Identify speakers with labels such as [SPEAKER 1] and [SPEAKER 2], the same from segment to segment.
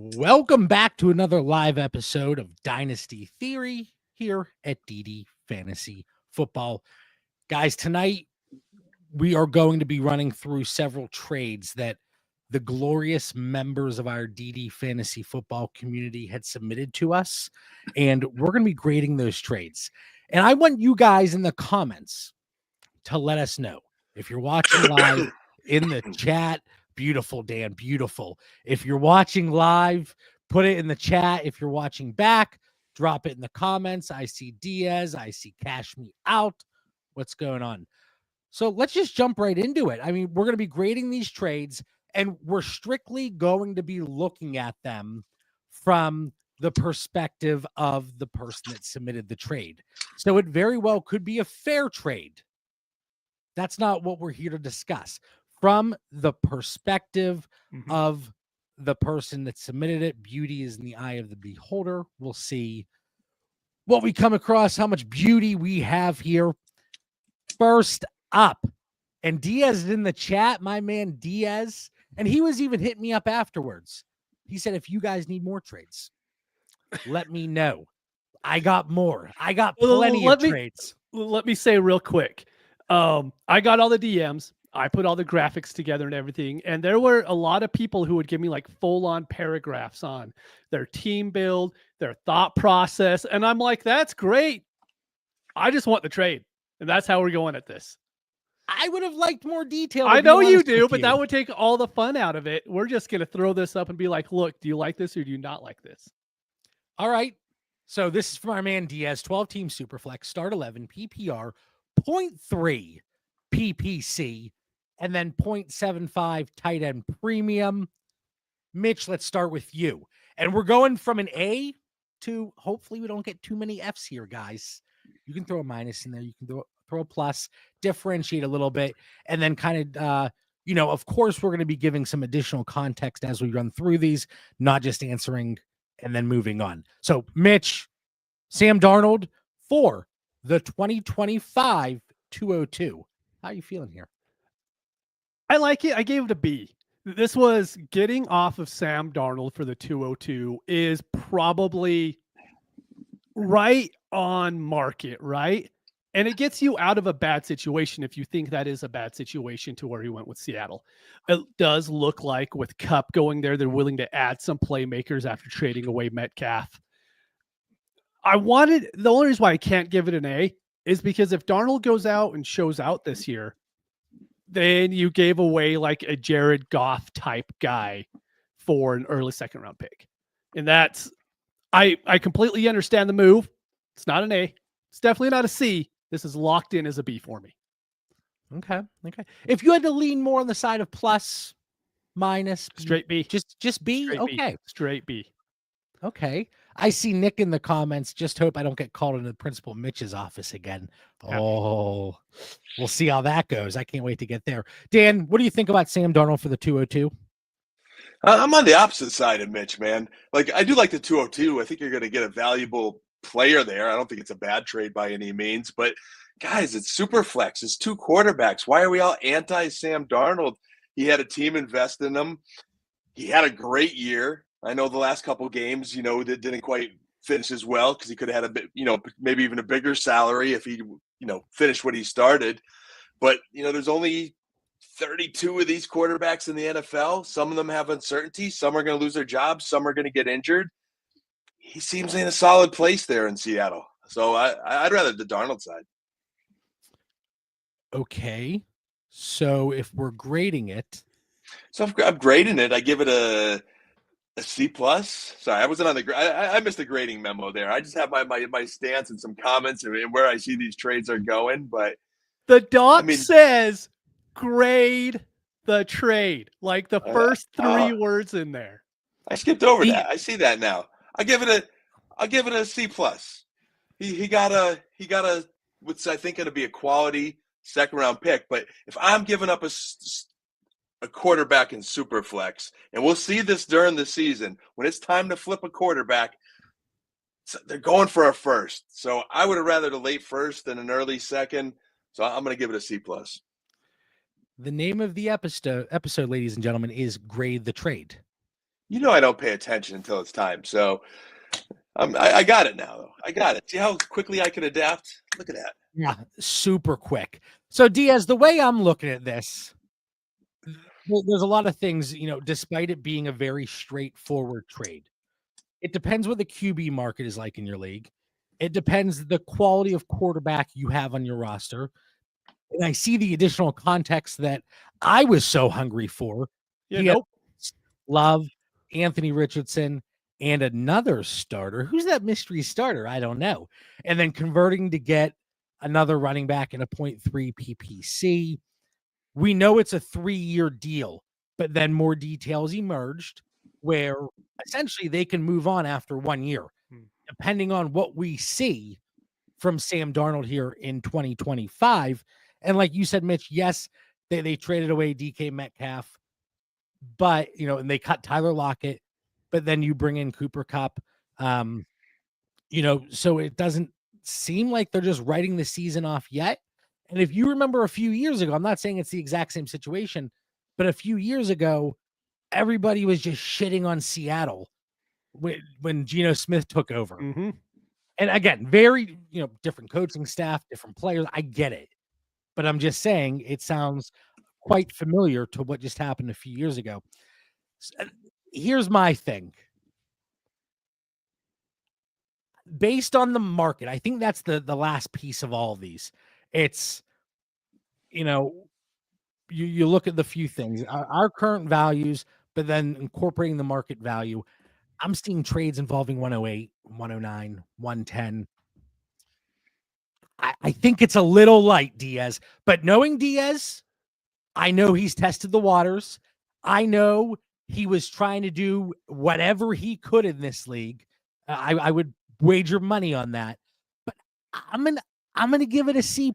[SPEAKER 1] Welcome back to another live episode of Dynasty Theory here at DD Fantasy Football. Guys, tonight we are going to be running through several trades that the glorious members of our DD Fantasy Football community had submitted to us, and we're going to be grading those trades. And I want you guys in the comments to let us know if you're watching live in the chat. Beautiful, Dan. Beautiful. If you're watching live, put it in the chat. If you're watching back, drop it in the comments. I see Diaz. I see Cash Me Out. What's going on? So let's just jump right into it. I mean, we're going to be grading these trades, and we're strictly going to be looking at them from the perspective of the person that submitted the trade. So it very well could be a fair trade. That's not what we're here to discuss. From the perspective of the person that submitted it, beauty is in the eye of the beholder. We'll see what we come across, how much beauty we have here. First up, and Diaz is in the chat, my man Diaz, and he was even hitting me up afterwards. He said, if you guys need more trades, let me know. I got more. I got plenty of trades.
[SPEAKER 2] Let me say real quick. I got all the DMs. I put all the graphics together and everything. And there were a lot of people who would give me like full-on paragraphs on their team build, their thought process. And I'm like, that's great. I just want the trade. And that's how we're going at this.
[SPEAKER 1] I would have liked more detail.
[SPEAKER 2] I know you do, but that would take all the fun out of it. We're just going to throw this up and be like, look, do you like this or do you not like this?
[SPEAKER 1] All right. So this is from our man Diaz, 12-team Superflex, start 11, PPR, 0.3 PPC, and then 0.75 tight end premium. Mitch, let's start with you. And we're going from an A to, hopefully we don't get too many Fs here, guys. You can throw a minus in there. You can throw a plus, differentiate a little bit, and then kind of, of course, we're going to be giving some additional context as we run through these, not just answering and then moving on. So, Mitch, Sam Darnold for the 2025 202. How are you feeling here?
[SPEAKER 2] I like it. I gave it a B. This was getting off of Sam Darnold for the 202 is probably right on market, right? And it gets you out of a bad situation if you think that is a bad situation to where he went with Seattle. It does look like with Kupp going there, they're willing to add some playmakers after trading away Metcalf. The only reason why I can't give it an A is because if Darnold goes out and shows out this year, then you gave away like a Jared Goff type guy for an early second round pick. And that's, I completely understand the move. It's not an A. It's definitely not a C. This is locked in as a B for me.
[SPEAKER 1] Okay. If you had to lean more on the side of plus, minus,
[SPEAKER 2] straight B.
[SPEAKER 1] Just B?
[SPEAKER 2] Straight
[SPEAKER 1] okay.
[SPEAKER 2] B. Straight B.
[SPEAKER 1] Okay. I see Nick in the comments. Just hope I don't get called into Principal Mitch's office again. Oh, we'll see how that goes. I can't wait to get there. Dan, what do you think about Sam Darnold for the 202?
[SPEAKER 3] I'm on the opposite side of Mitch, man. Like, I do like the 202. I think you're going to get a valuable player there. I don't think it's a bad trade by any means. But, guys, it's super flex. It's two quarterbacks. Why are we all anti-Sam Darnold? He had a team invest in him. He had a great year. I know the last couple of games, that didn't quite finish as well because he could have had a bit, maybe even a bigger salary if he, finished what he started. But, there's only 32 of these quarterbacks in the NFL. Some of them have uncertainty. Some are going to lose their jobs. Some are going to get injured. He seems in a solid place there in Seattle. So I'd rather the Darnold side.
[SPEAKER 1] Okay. So if we're grading it.
[SPEAKER 3] So I'm grading it. I give it a C plus. Sorry, I wasn't on the. I missed the grading memo there. I just have my stance and some comments and where I see these trades are going. But
[SPEAKER 2] the doc says grade the trade, like the first three words in there.
[SPEAKER 3] I skipped over that. I see that now. I'll give it a C plus. He got a what's I think going to be a quality second round pick. But if I'm giving up a quarterback in Superflex, and we'll see this during the season when it's time to flip a quarterback, they're going for a first. So I would have rather the late first than an early second. So I'm going to give it a C plus.
[SPEAKER 1] The name of the episode, ladies and gentlemen, is Grade the Trade.
[SPEAKER 3] You know I don't pay attention until it's time. So I got it now, though. I got it. See how quickly I can adapt? Look at that.
[SPEAKER 1] Yeah, super quick. So Diaz, the way I'm looking at this, there's a lot of things, despite it being a very straightforward trade. It depends what the QB market is like in your league. It depends the quality of quarterback you have on your roster. And I see the additional context that I was so hungry for. Love, Anthony Richardson, and another starter. Who's that mystery starter? I don't know. And then converting to get another running back in a 0.3 PPC. We know it's a 3-year deal, but then more details emerged where essentially they can move on after 1 year, depending on what we see from Sam Darnold here in 2025. And like you said, Mitch, yes, they traded away DK Metcalf, but, and they cut Tyler Lockett, but then you bring in Cooper Kupp, so it doesn't seem like they're just writing the season off yet. And if you remember a few years ago, I'm not saying it's the exact same situation, but a few years ago, everybody was just shitting on Seattle when Geno Smith took over.
[SPEAKER 2] Mm-hmm.
[SPEAKER 1] And again, very, different coaching staff, different players. I get it. But I'm just saying it sounds quite familiar to what just happened a few years ago. Here's my thing. Based on the market, I think that's the last piece of all of these. It's, you look at the few things, our current values, but then incorporating the market value. I'm seeing trades involving 108, 109, 110. I think it's a little light, Diaz, but knowing Diaz, I know he's tested the waters. I know he was trying to do whatever he could in this league. I would wager money on that, but I'm gonna give it a C+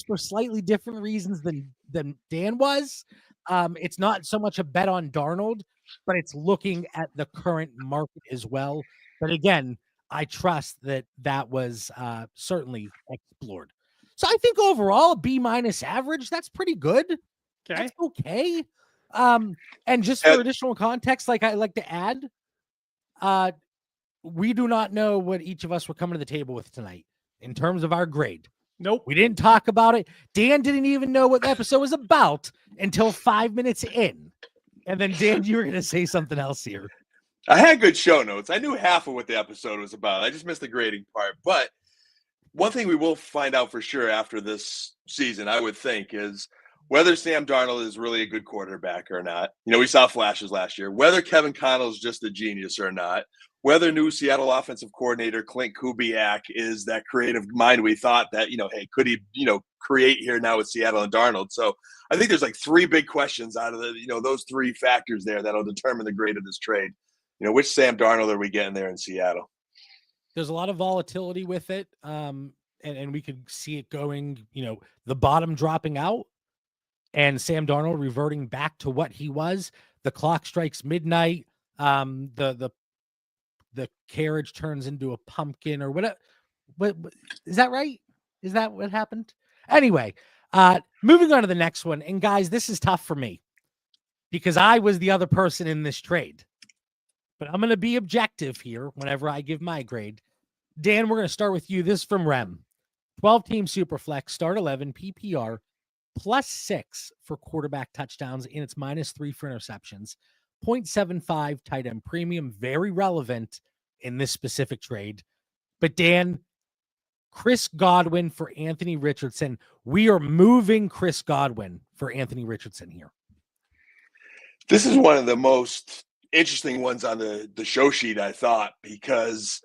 [SPEAKER 1] for slightly different reasons than Dan was. It's not so much a bet on Darnold, but it's looking at the current market as well. But again, I trust that was certainly explored. So I think overall a B- average. That's pretty good.
[SPEAKER 2] Okay.
[SPEAKER 1] That's okay. And just for additional context, like I like to add, we do not know what each of us were coming to the table with tonight in terms of our grade.
[SPEAKER 2] Nope.
[SPEAKER 1] We didn't talk about it. Dan didn't even know what the episode was about until 5 minutes in. And then, Dan, you were going to say something else here.
[SPEAKER 3] I had good show notes. I knew half of what the episode was about. I just missed the grading part. But one thing we will find out for sure after this season, I would think, is whether Sam Darnold is really a good quarterback or not. We saw flashes last year. Whether Kevin Connell is just a genius or not. Whether new Seattle offensive coordinator Clint Kubiak is that creative mind we thought that, hey, could he, create here now with Seattle and Darnold? So I think there's like 3 big questions out of those 3 factors there that'll determine the grade of this trade. Which Sam Darnold are we getting there in Seattle?
[SPEAKER 1] There's a lot of volatility with it. And we could see it going, the bottom dropping out and Sam Darnold reverting back to what he was. The clock strikes midnight. The carriage turns into a pumpkin or whatever. What is that right? Is that what happened? Anyway, moving on to the next one. And guys, this is tough for me because I was the other person in this trade. But I'm going to be objective here whenever I give my grade. Dan, we're going to start with you. This is from Rem. 12-team Superflex, start 11, PPR, +6 for quarterback touchdowns, and it's -3 for interceptions. 0.75 tight end premium, very relevant in this specific trade. But Dan, Chris Godwin for Anthony Richardson. We are moving Chris Godwin for Anthony Richardson here.
[SPEAKER 3] This is one of the most interesting ones on the show sheet, I thought, because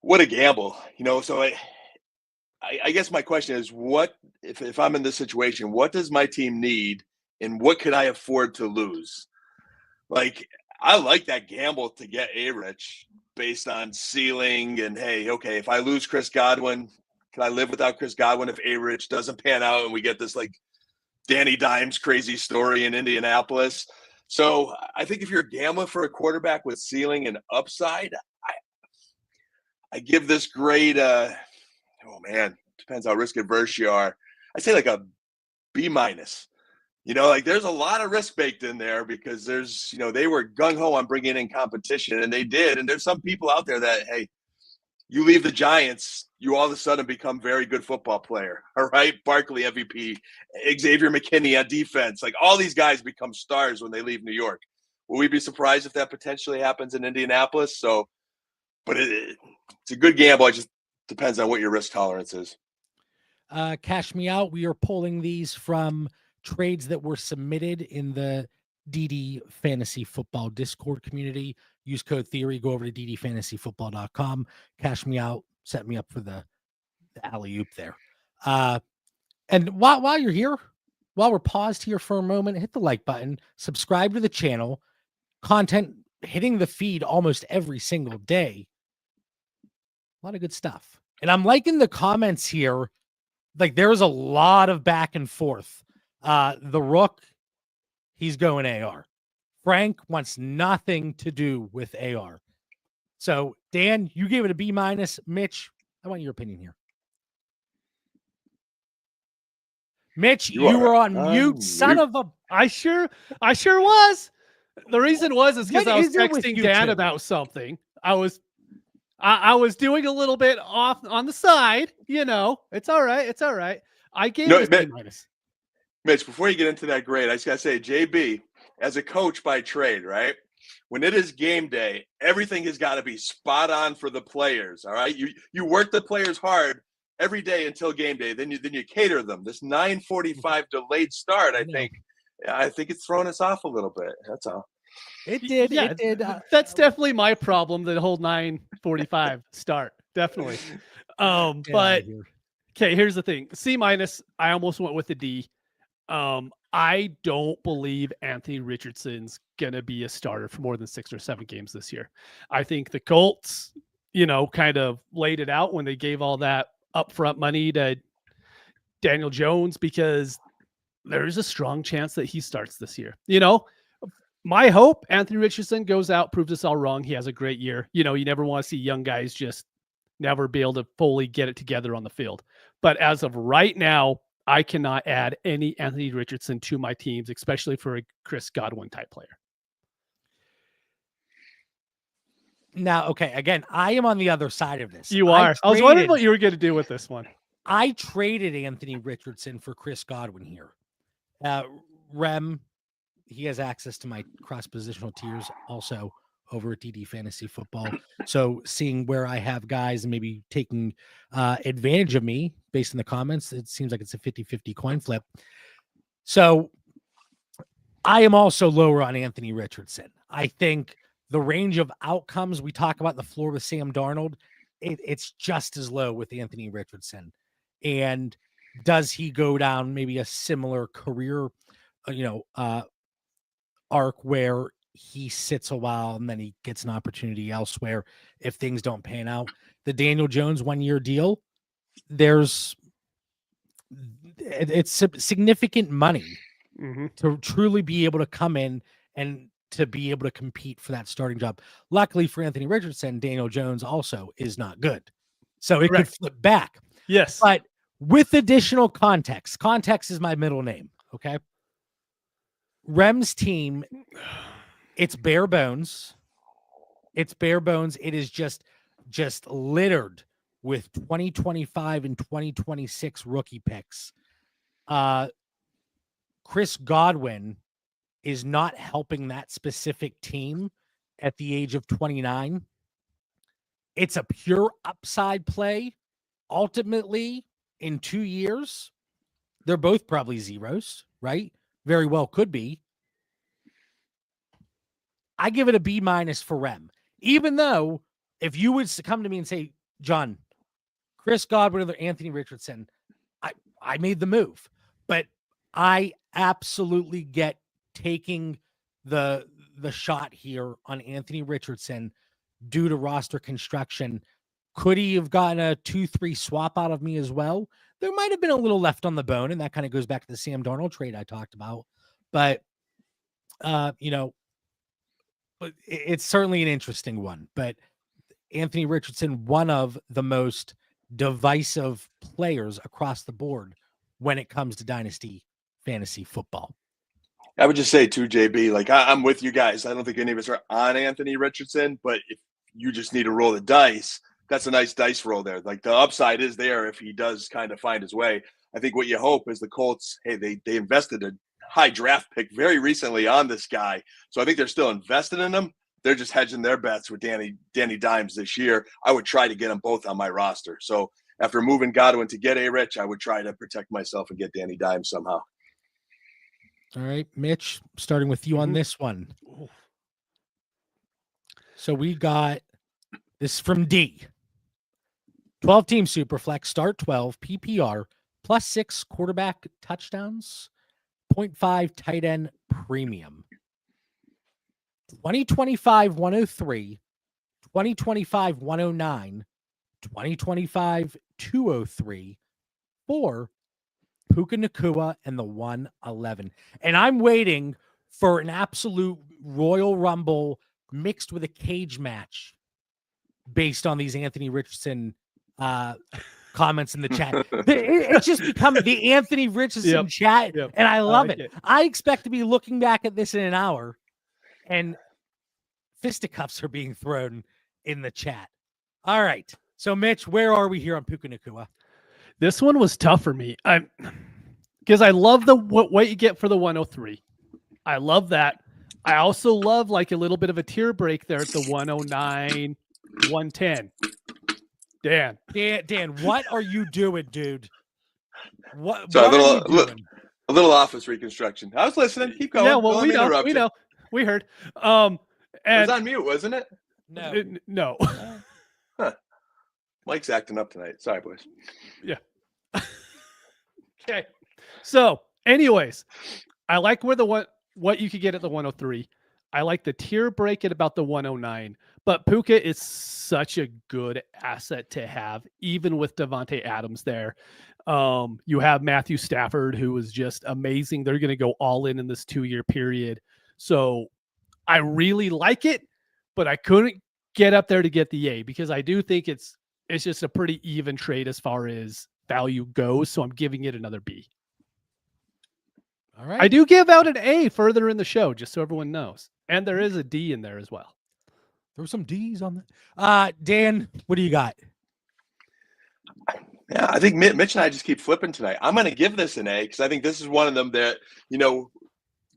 [SPEAKER 3] what a gamble. So I guess my question is, what if I'm in this situation, what does my team need and what could I afford to lose? Like, I like that gamble to get A-Rich based on ceiling and, hey, okay, if I lose Chris Godwin, can I live without Chris Godwin if A-Rich doesn't pan out and we get this, like, Danny Dimes crazy story in Indianapolis? So I think if you're gambling for a quarterback with ceiling and upside, I give this grade, depends how risk-averse you are. I say like a B-. like there's a lot of risk baked in there because there's, they were gung-ho on bringing in competition, and they did. And there's some people out there that, hey, you leave the Giants, you all of a sudden become very good football player. All right. Barkley MVP, Xavier McKinney on defense. Like all these guys become stars when they leave New York. Will we be surprised if that potentially happens in Indianapolis? So, but it's a good gamble. It just depends on what your risk tolerance is.
[SPEAKER 1] Cash me out. We are pulling these from trades that were submitted in the DD Fantasy Football Discord community. Use code Theory. Go over to ddfantasyfootball.com. Cash me out. Set me up for the alley-oop there. And while you're here, while we're paused here for a moment, hit the like button. Subscribe to the channel. Content hitting the feed almost every single day. A lot of good stuff. And I'm liking the comments here. Like there's a lot of back and forth. The Rook, he's going AR. Frank wants nothing to do with AR. So Dan, you gave it a B-. Mitch, I want your opinion here. Mitch, you were on mute, son of a.
[SPEAKER 2] I sure was. The reason is because I was texting Dan about something. I was doing a little bit off on the side. It's all right. It's all right. I gave it a B-.
[SPEAKER 3] Mitch, before you get into that grade, I just got to say, JB, as a coach by trade, right? When it is game day, everything has got to be spot on for the players, all right? You work the players hard every day until game day. Then you cater them. This 9:45 delayed start, I think it's thrown us off a little bit. That's all.
[SPEAKER 1] It did.
[SPEAKER 2] Yeah,
[SPEAKER 1] it did.
[SPEAKER 2] That's definitely my problem. The whole 9:45 start, definitely. But okay, here's the thing. C-. I almost went with a D. I don't believe Anthony Richardson's gonna be a starter for more than 6 or 7 games this year. I think the Colts, kind of laid it out when they gave all that upfront money to Daniel Jones, because there is a strong chance that he starts this year. My hope, Anthony Richardson goes out, proves us all wrong. He has a great year. You never want to see young guys just never be able to fully get it together on the field. But as of right now, I cannot add any Anthony Richardson to my teams, especially for a Chris Godwin type player.
[SPEAKER 1] Now, okay, again, I am on the other side of this.
[SPEAKER 2] You are. I was wondering what you were going to do with this one.
[SPEAKER 1] I traded Anthony Richardson for Chris Godwin here. Rem, he has access to my cross-positional tiers also over at DD Fantasy Football. So seeing where I have guys and maybe taking advantage of me based on the comments, it seems like it's a 50-50 coin flip. So I am also lower on Anthony Richardson. I think the range of outcomes we talk about the floor with Sam Darnold, it's just as low with Anthony Richardson. And does he go down maybe a similar career, arc where he sits a while and then he gets an opportunity elsewhere if things don't pan out? The Daniel Jones 1-year deal, it's significant money to truly be able to come in and to be able to compete for that starting job. Luckily for Anthony Richardson, Daniel Jones also is not good. So it could flip back.
[SPEAKER 2] Yes.
[SPEAKER 1] But with additional context is my middle name. Okay. Rem's team, it's bare bones. It is just littered with 2025 and 2026 rookie picks. Chris Godwin is not helping that specific team at the age of 29. It's a pure upside play. Ultimately, in 2 years, they're both probably zeros, right? Very well could be. I give it a B- for Rem. Even though if you would come to me and say, John, Chris Godwin or Anthony Richardson, I made the move. But I absolutely get taking the shot here on Anthony Richardson due to roster construction. Could he have gotten a 2-3 swap out of me as well? There might have been a little left on the bone, and that kind of goes back to the Sam Darnold trade I talked about. But, but it's certainly an interesting one. But Anthony Richardson, one of the most divisive players across the board when it comes to Dynasty Fantasy Football.
[SPEAKER 3] I would just say too, JB, like I'm with you guys. I don't think any of us are on Anthony Richardson, but if you just need to roll the dice, that's a nice dice roll there. Like the upside is there if he does kind of find his way. I think what you hope is the Colts, hey, they invested a high draft pick very recently on this guy. So I think they're still invested in him. They're just hedging their bets with Danny Dimes this year. I would try to get them both on my roster. So after moving Godwin to get A-Rich, I would try to protect myself and get Danny Dimes somehow.
[SPEAKER 1] All right, Mitch, starting with you on this one. So we got this from D. 12-team Superflex, start 12, PPR, +6 quarterback touchdowns, 0.5 tight end premium. 2025 103, 2025 109, 2025 203, 4 Puka Nacua, and the 111. And I'm waiting for an absolute Royal Rumble mixed with a cage match based on these Anthony Richardson comments in the chat. It's just become the Anthony Richardson chat, and I love it. I expect to be looking back at this in an hour, and fisticuffs are being thrown in the chat. All right. So, Mitch, where are we here on Puka Nacua?
[SPEAKER 2] This one was tough for me. Because I love what you get for the 103. I love that. I also love like a little bit of a tier break there at the 109, 110.
[SPEAKER 1] Dan, what are you doing, dude? What
[SPEAKER 3] are you
[SPEAKER 1] doing?
[SPEAKER 3] A little office reconstruction. I was listening. Keep going.
[SPEAKER 2] Yeah, well, we know. We heard.
[SPEAKER 3] And it was on mute, wasn't it?
[SPEAKER 1] No.
[SPEAKER 2] No.
[SPEAKER 3] Huh. Mike's acting up tonight. Sorry, boys.
[SPEAKER 2] Yeah. Okay. So, anyways, I like what you could get at the 103. I like the tier break at about the 109. But Puka is such a good asset to have, even with Devontae Adams there. You have Matthew Stafford, who is just amazing. They're going to go all in this 2-year period. So I really like it, but I couldn't get up there to get the A because I do think it's just a pretty even trade as far as value goes. So I'm giving it another B.
[SPEAKER 1] All right.
[SPEAKER 2] I do give out an A further in the show, just so everyone knows. And there is a D in there as well.
[SPEAKER 1] There were some D's on that. Dan, what do you got?
[SPEAKER 3] Yeah, I think Mitch and I just keep flipping tonight. I'm going to give this an A because I think this is one of them that,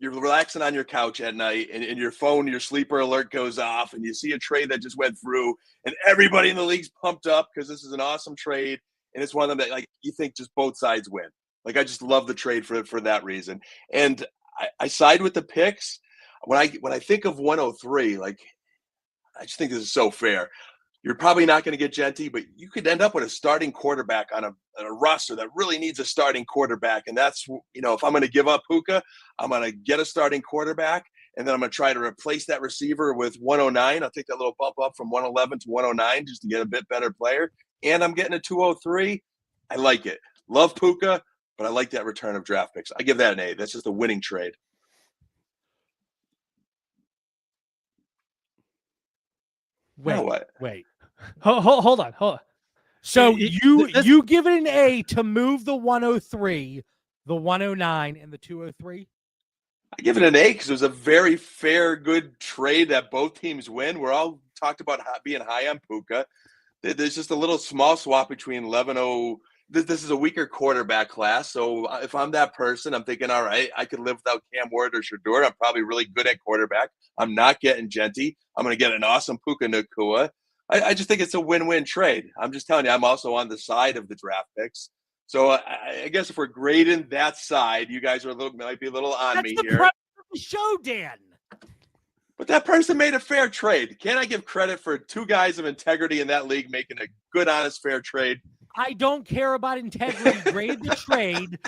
[SPEAKER 3] you're relaxing on your couch at night and your phone, your sleeper alert goes off and you see a trade that just went through and everybody in the league's pumped up because this is an awesome trade. And it's one of them that, like, you think just both sides win. Like, I just love the trade for that reason. And I side with the picks. When I think of 103, like, I just think this is so fair. You're probably not going to get Genty, but you could end up with a starting quarterback on a roster that really needs a starting quarterback. And that's, if I'm going to give up Puka, I'm going to get a starting quarterback, and then I'm going to try to replace that receiver with 109. I'll take that little bump up from 111 to 109 just to get a bit better player. And I'm getting a 203. I like it. Love Puka, but I like that return of draft picks. I give that an A. That's just a winning trade.
[SPEAKER 1] Wait.
[SPEAKER 2] Hold on.
[SPEAKER 1] So you give it an A to move the 103, the 109, and the 203?
[SPEAKER 3] I give it an A because it was a very fair, good trade that both teams win. We're all talked about being high on Puka. There's just a little small swap between 11-0. This is a weaker quarterback class. So if I'm that person, I'm thinking, all right, I could live without Cam Ward or Shedeur. I'm probably really good at quarterback. I'm not getting Genty. I'm going to get an awesome Puka Nacua. I just think it's a win-win trade. I'm just telling you, I'm also on the side of the draft picks. So I guess if we're grading that side, you guys might be a little on me here.
[SPEAKER 1] That's the show, Dan.
[SPEAKER 3] But that person made a fair trade. Can't I give credit for two guys of integrity in that league making a good, honest, fair trade?
[SPEAKER 1] I don't care about integrity. Grade the trade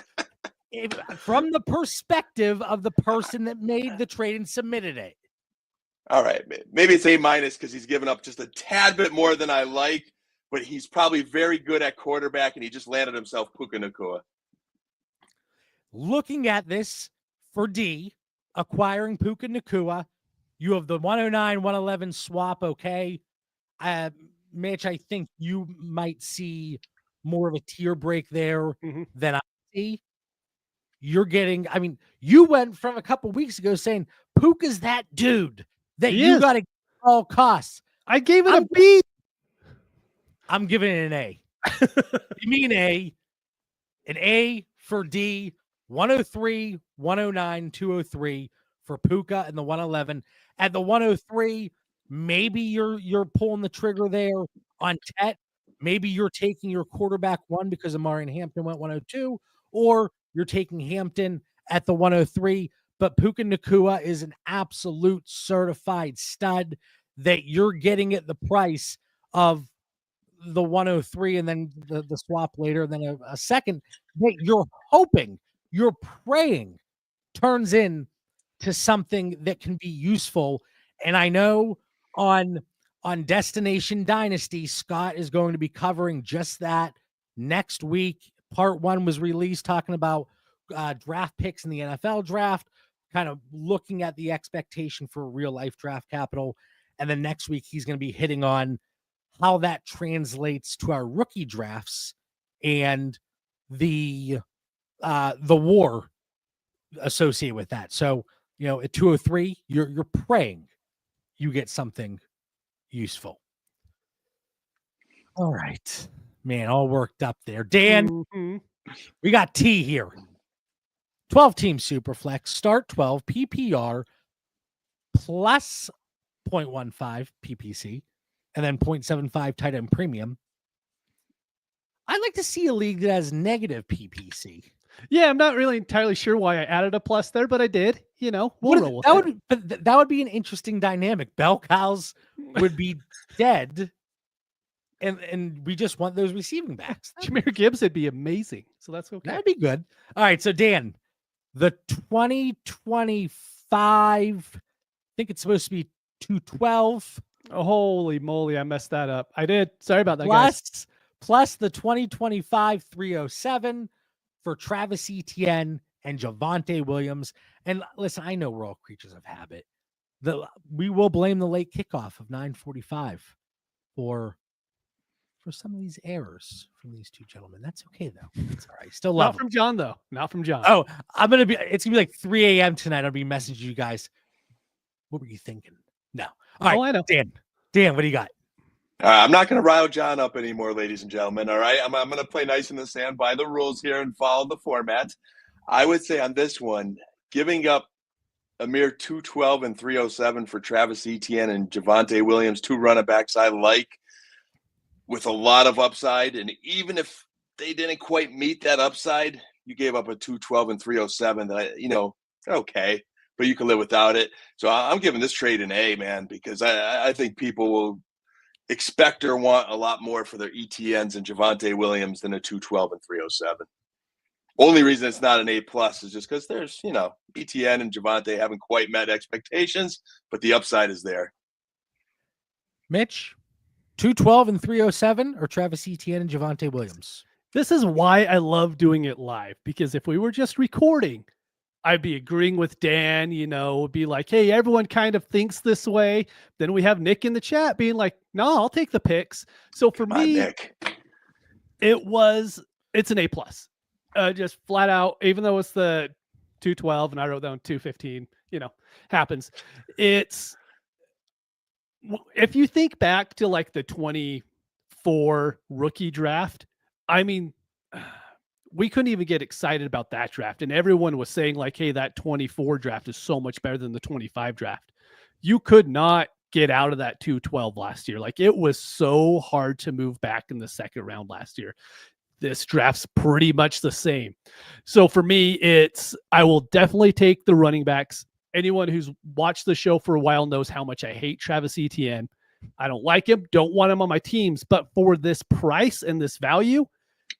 [SPEAKER 1] from the perspective of the person that made the trade and submitted it.
[SPEAKER 3] All right. Maybe it's A- because he's given up just a tad bit more than I like, but he's probably very good at quarterback, and he just landed himself Puka Nacua.
[SPEAKER 1] Looking at this for D, acquiring Puka Nacua, you have the 109, 111 swap, okay? Mitch, I think you might see more of a tier break there than I see. you're getting, I mean, you went from a couple weeks ago saying Puka's that dude that you got to get at all costs.
[SPEAKER 2] I gave it a B.
[SPEAKER 1] I'm giving it an A. You mean an A for D, 103, 109, 203 for Puka and the 111. At the 103, maybe you're pulling the trigger there on Tet. Maybe you're taking your quarterback one because Amari and Hampton went 102, or you're taking Hampton at the 103. But Puka Nacua is an absolute certified stud that you're getting at the price of the 103 and then the swap later, and then a second that you're hoping, you're praying turns in to something that can be useful. And I know on Destination Dynasty, Scott is going to be covering just that next week. Part 1 was released talking about draft picks in the NFL draft, kind of looking at the expectation for real life draft capital. And then next week, he's going to be hitting on how that translates to our rookie drafts and the war associated with that. So, at 203, you're praying you get something useful. All right, man, all worked up there. Dan, we got T here. 12-team Superflex, start 12, PPR, plus 0.15 PPC, and then 0.75 tight end premium. I'd like to see a league that has negative PPC.
[SPEAKER 2] Yeah, I'm not really entirely sure why I added a plus there, but I did. We'll roll with it.
[SPEAKER 1] That would be an interesting dynamic. Bell cows would be dead, and we just want those receiving backs.
[SPEAKER 2] Jahmyr Gibbs would be amazing, so that's okay.
[SPEAKER 1] That'd be good. All right, so Dan, the 2025, I think it's supposed to be 212.
[SPEAKER 2] Oh, holy moly, I messed that up. I did. Sorry about that,
[SPEAKER 1] guys. Plus the 2025 307 for Travis Etienne and Javonte Williams. And listen, I know we're all creatures of habit. We will blame the late kickoff of 9:45 for some of these errors from these two gentlemen. That's okay though. That's all right. Still love
[SPEAKER 2] Not from John though. Not from John.
[SPEAKER 1] Oh, it's gonna be like 3 a.m. tonight. I'll be messaging you guys. What were you thinking? No. All right.
[SPEAKER 2] I know.
[SPEAKER 1] Dan, what do you got?
[SPEAKER 3] I'm not going to rile John up anymore, ladies and gentlemen. All right. I'm going to play nice in the sand by the rules here and follow the format. I would say on this one, giving up a mere 212 and 307 for Travis Etienne and Javonte Williams, two running backs I like with a lot of upside. And even if they didn't quite meet that upside, you gave up a 212 and 307 that, okay, but you can live without it. So I'm giving this trade an A, man, because I think people will expect or want a lot more for their ETNs and Javonte Williams than a 212 and 307. Only reason it's not an A plus is just because there's, ETN and Javonte haven't quite met expectations, but the upside is there.
[SPEAKER 1] Mitch, 212 and 307 or Travis Etienne and Javonte Williams?
[SPEAKER 2] This is why I love doing it live, because if we were just recording, I'd be agreeing with Dan, be like, hey, everyone kind of thinks this way. Then we have Nick in the chat being like, no, I'll take the picks. So for me,
[SPEAKER 3] Nick.
[SPEAKER 2] It's an A plus. Just flat out, even though it's the 212 and I wrote down 215, happens. If you think back to like the 24 rookie draft, I mean, we couldn't even get excited about that draft. And everyone was saying like, hey, that 24 draft is so much better than the 25 draft. You could not get out of that 212 last year. Like, it was so hard to move back in the second round last year. This draft's pretty much the same. So for me, I will definitely take the running backs. Anyone who's watched the show for a while knows how much I hate Travis Etienne. I don't like him, don't want him on my teams, but for this price and this value,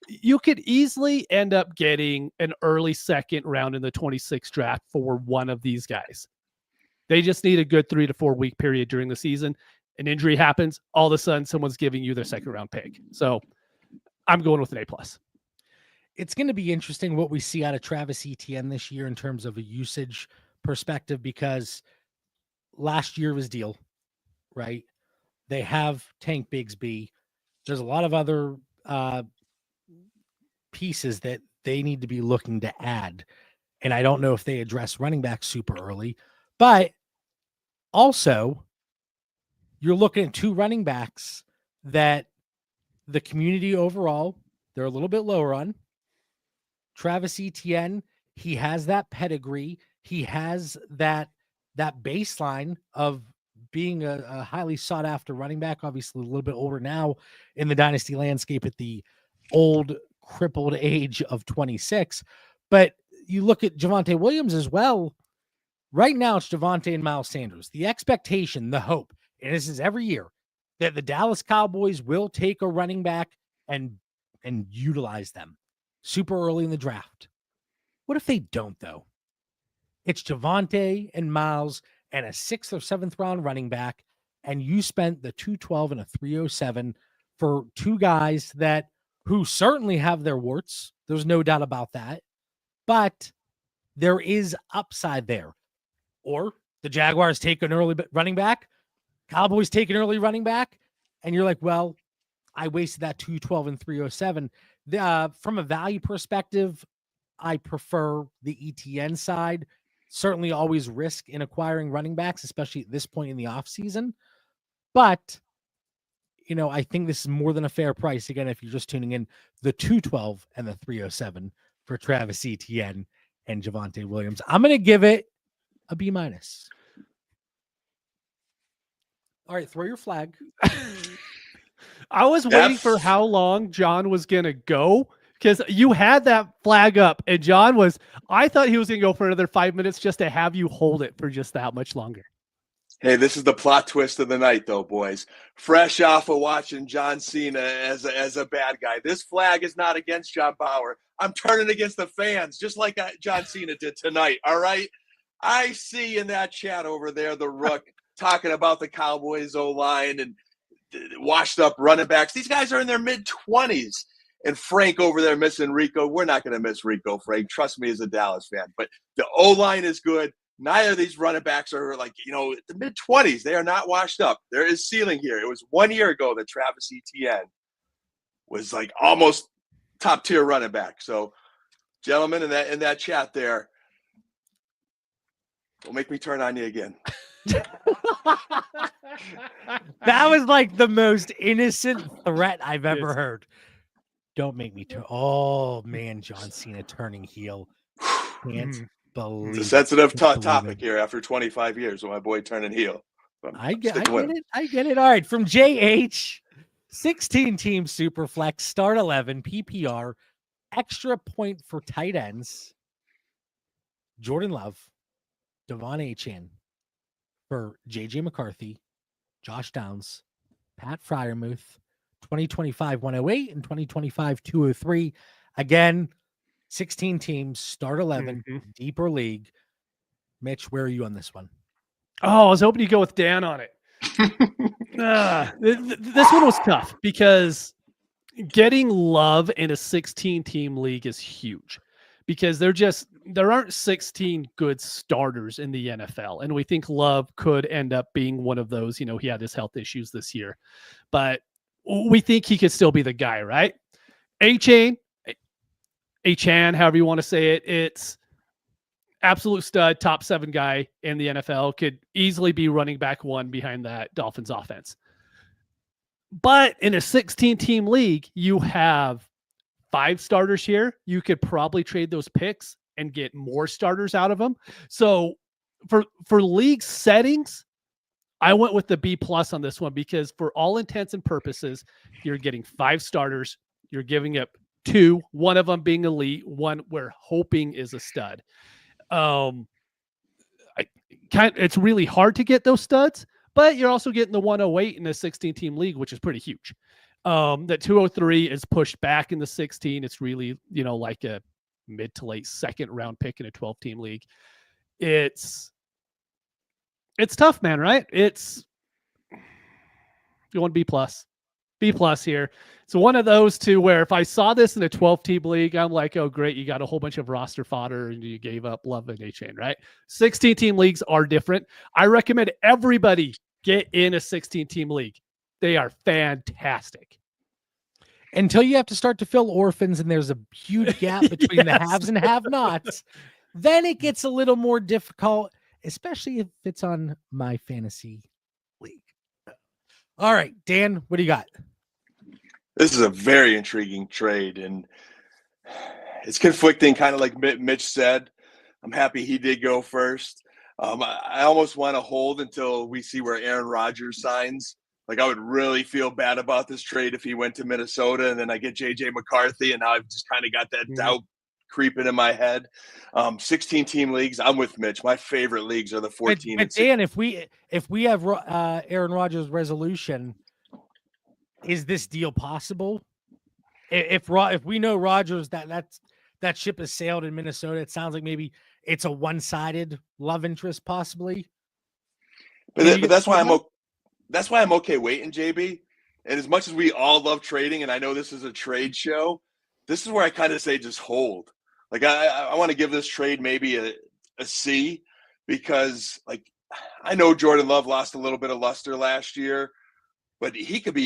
[SPEAKER 2] you could easily end up getting an early second round in the 26th draft for one of these guys. They just need a good 3 to 4 week period during the season. An injury happens, all of a sudden someone's giving you their second round pick. So I'm going with an A plus.
[SPEAKER 1] It's going to be interesting what we see out of Travis Etienne this year in terms of a usage perspective, because last year was deal, right? They have Tank Bigsby. There's a lot of other pieces that they need to be looking to add. And I don't know if they address running back super early, but also you're looking at 2 running backs that the community overall, they're a little bit lower on. Travis Etienne, he has that pedigree. He has that baseline of being a highly sought after running back, obviously a little bit older now in the dynasty landscape at the old crippled age of 26. But you look at Javonte Williams as well. Right now it's Javonte and Miles Sanders. The expectation, the hope, and this is every year, that the Dallas Cowboys will take a running back and utilize them super early in the draft. What if they don't, though? It's Javonte and Miles and a 6th or 7th round running back, and you spent the 212 and a 307 for 2 guys that who certainly have their warts. There's no doubt about that. But there is upside there. Or the Jaguars take an early running back, Cowboys take an early running back, and you're like, well, I wasted that 212 and 307. From a value perspective, I prefer the ETN side. Certainly always risk in acquiring running backs, especially at this point in the offseason. But, I think this is more than a fair price. Again, if you're just tuning in, the 212 and the 307 for Travis Etienne and Javonte Williams. I'm going to give it a B-. All right, throw your flag.
[SPEAKER 2] I was waiting for how long John was going to go, because you had that flag up and John I thought he was going to go for another 5 minutes just to have you hold it for just that much longer.
[SPEAKER 3] Hey, this is the plot twist of the night, though, boys. Fresh off of watching John Cena as a bad guy. This flag is not against John Bauer. I'm turning against the fans, just like John Cena did tonight, all right? I see in that chat over there the Rook talking about the Cowboys O-line and washed up running backs. These guys are in their mid-20s. And Frank over there missing Rico. We're not going to miss Rico, Frank. Trust me as a Dallas fan. But the O-line is good. Neither of these running backs are the mid-20s. They are not washed up. There is ceiling here. It was 1 year ago that Travis Etienne was almost top-tier running back. So, gentlemen, in that chat there, don't make me turn on you again.
[SPEAKER 1] That was the most innocent threat I've ever heard. Don't make me turn. Oh, man, John Cena turning heel. Can't believe
[SPEAKER 3] it's a sensitive topic here after 25 years with my boy turning heel.
[SPEAKER 1] I get it. I get it. All right, from JH, 16-team Superflex, start 11, PPR, extra point for tight ends, Jordan Love, Devon Achane for JJ McCarthy, Josh Downs, Pat Freiermuth, 2025 108 and 2025 203. Again, 16 teams, start 11, deeper league. Mitch, where are you on this one?
[SPEAKER 2] Oh, I was hoping you'd go with Dan on it. This one was tough because getting Love in a 16-team league is huge, because there aren't 16 good starters in the NFL. And we think Love could end up being one of those. He had his health issues this year, but we think he could still be the guy, right? Achane, however you want to say it, it's absolute stud, top 7 guy in the NFL, could easily be running back 1 behind that Dolphins offense. But in a 16-team league, you have 5 starters here. You could probably trade those picks and get more starters out of them. So for league settings, I went with the B+ on this one, because for all intents and purposes, you're getting 5 starters. You're giving up 2, one of them being elite, one we're hoping is a stud. It's really hard to get those studs, but you're also getting the 108 in a 16-team league, which is pretty huge. That 203 is pushed back in the 16. It's really, like a mid to late second round pick in a 12-team league. It's tough, man, right? You want B+. B+ here. So one of those two where if I saw this in a 12-team league, I'm like, oh, great, you got a whole bunch of roster fodder and you gave up Love and Achane, right? 16-team leagues are different. I recommend everybody get in a 16-team league. They are fantastic.
[SPEAKER 1] Until you have to start to fill orphans and there's a huge gap between the haves and have-nots, then it gets a little more difficult, especially if it's on my fantasy league. All right, Dan, what do you got?
[SPEAKER 3] This is a very intriguing trade, and it's conflicting, kind of like Mitch said. I'm happy he did go first. I almost want to hold until we see where Aaron Rodgers signs. Like, I would really feel bad about this trade if he went to Minnesota, and then I get J.J. McCarthy, and now I've just kind of got that doubt creeping in my head. 16-team leagues, I'm with Mitch. My favorite leagues are the 14.
[SPEAKER 1] But Dan, if we have Aaron Rodgers' resolution, is this deal possible? If we know Rodgers that ship has sailed in Minnesota, it sounds like maybe it's a one-sided love interest, possibly.
[SPEAKER 3] But that's why I'm okay waiting, JB. And as much as we all love trading, and I know this is a trade show, this is where I kind of say just hold. Like, I want to give this trade maybe a C, because, like, I know Jordan Love lost a little bit of luster last year, but he could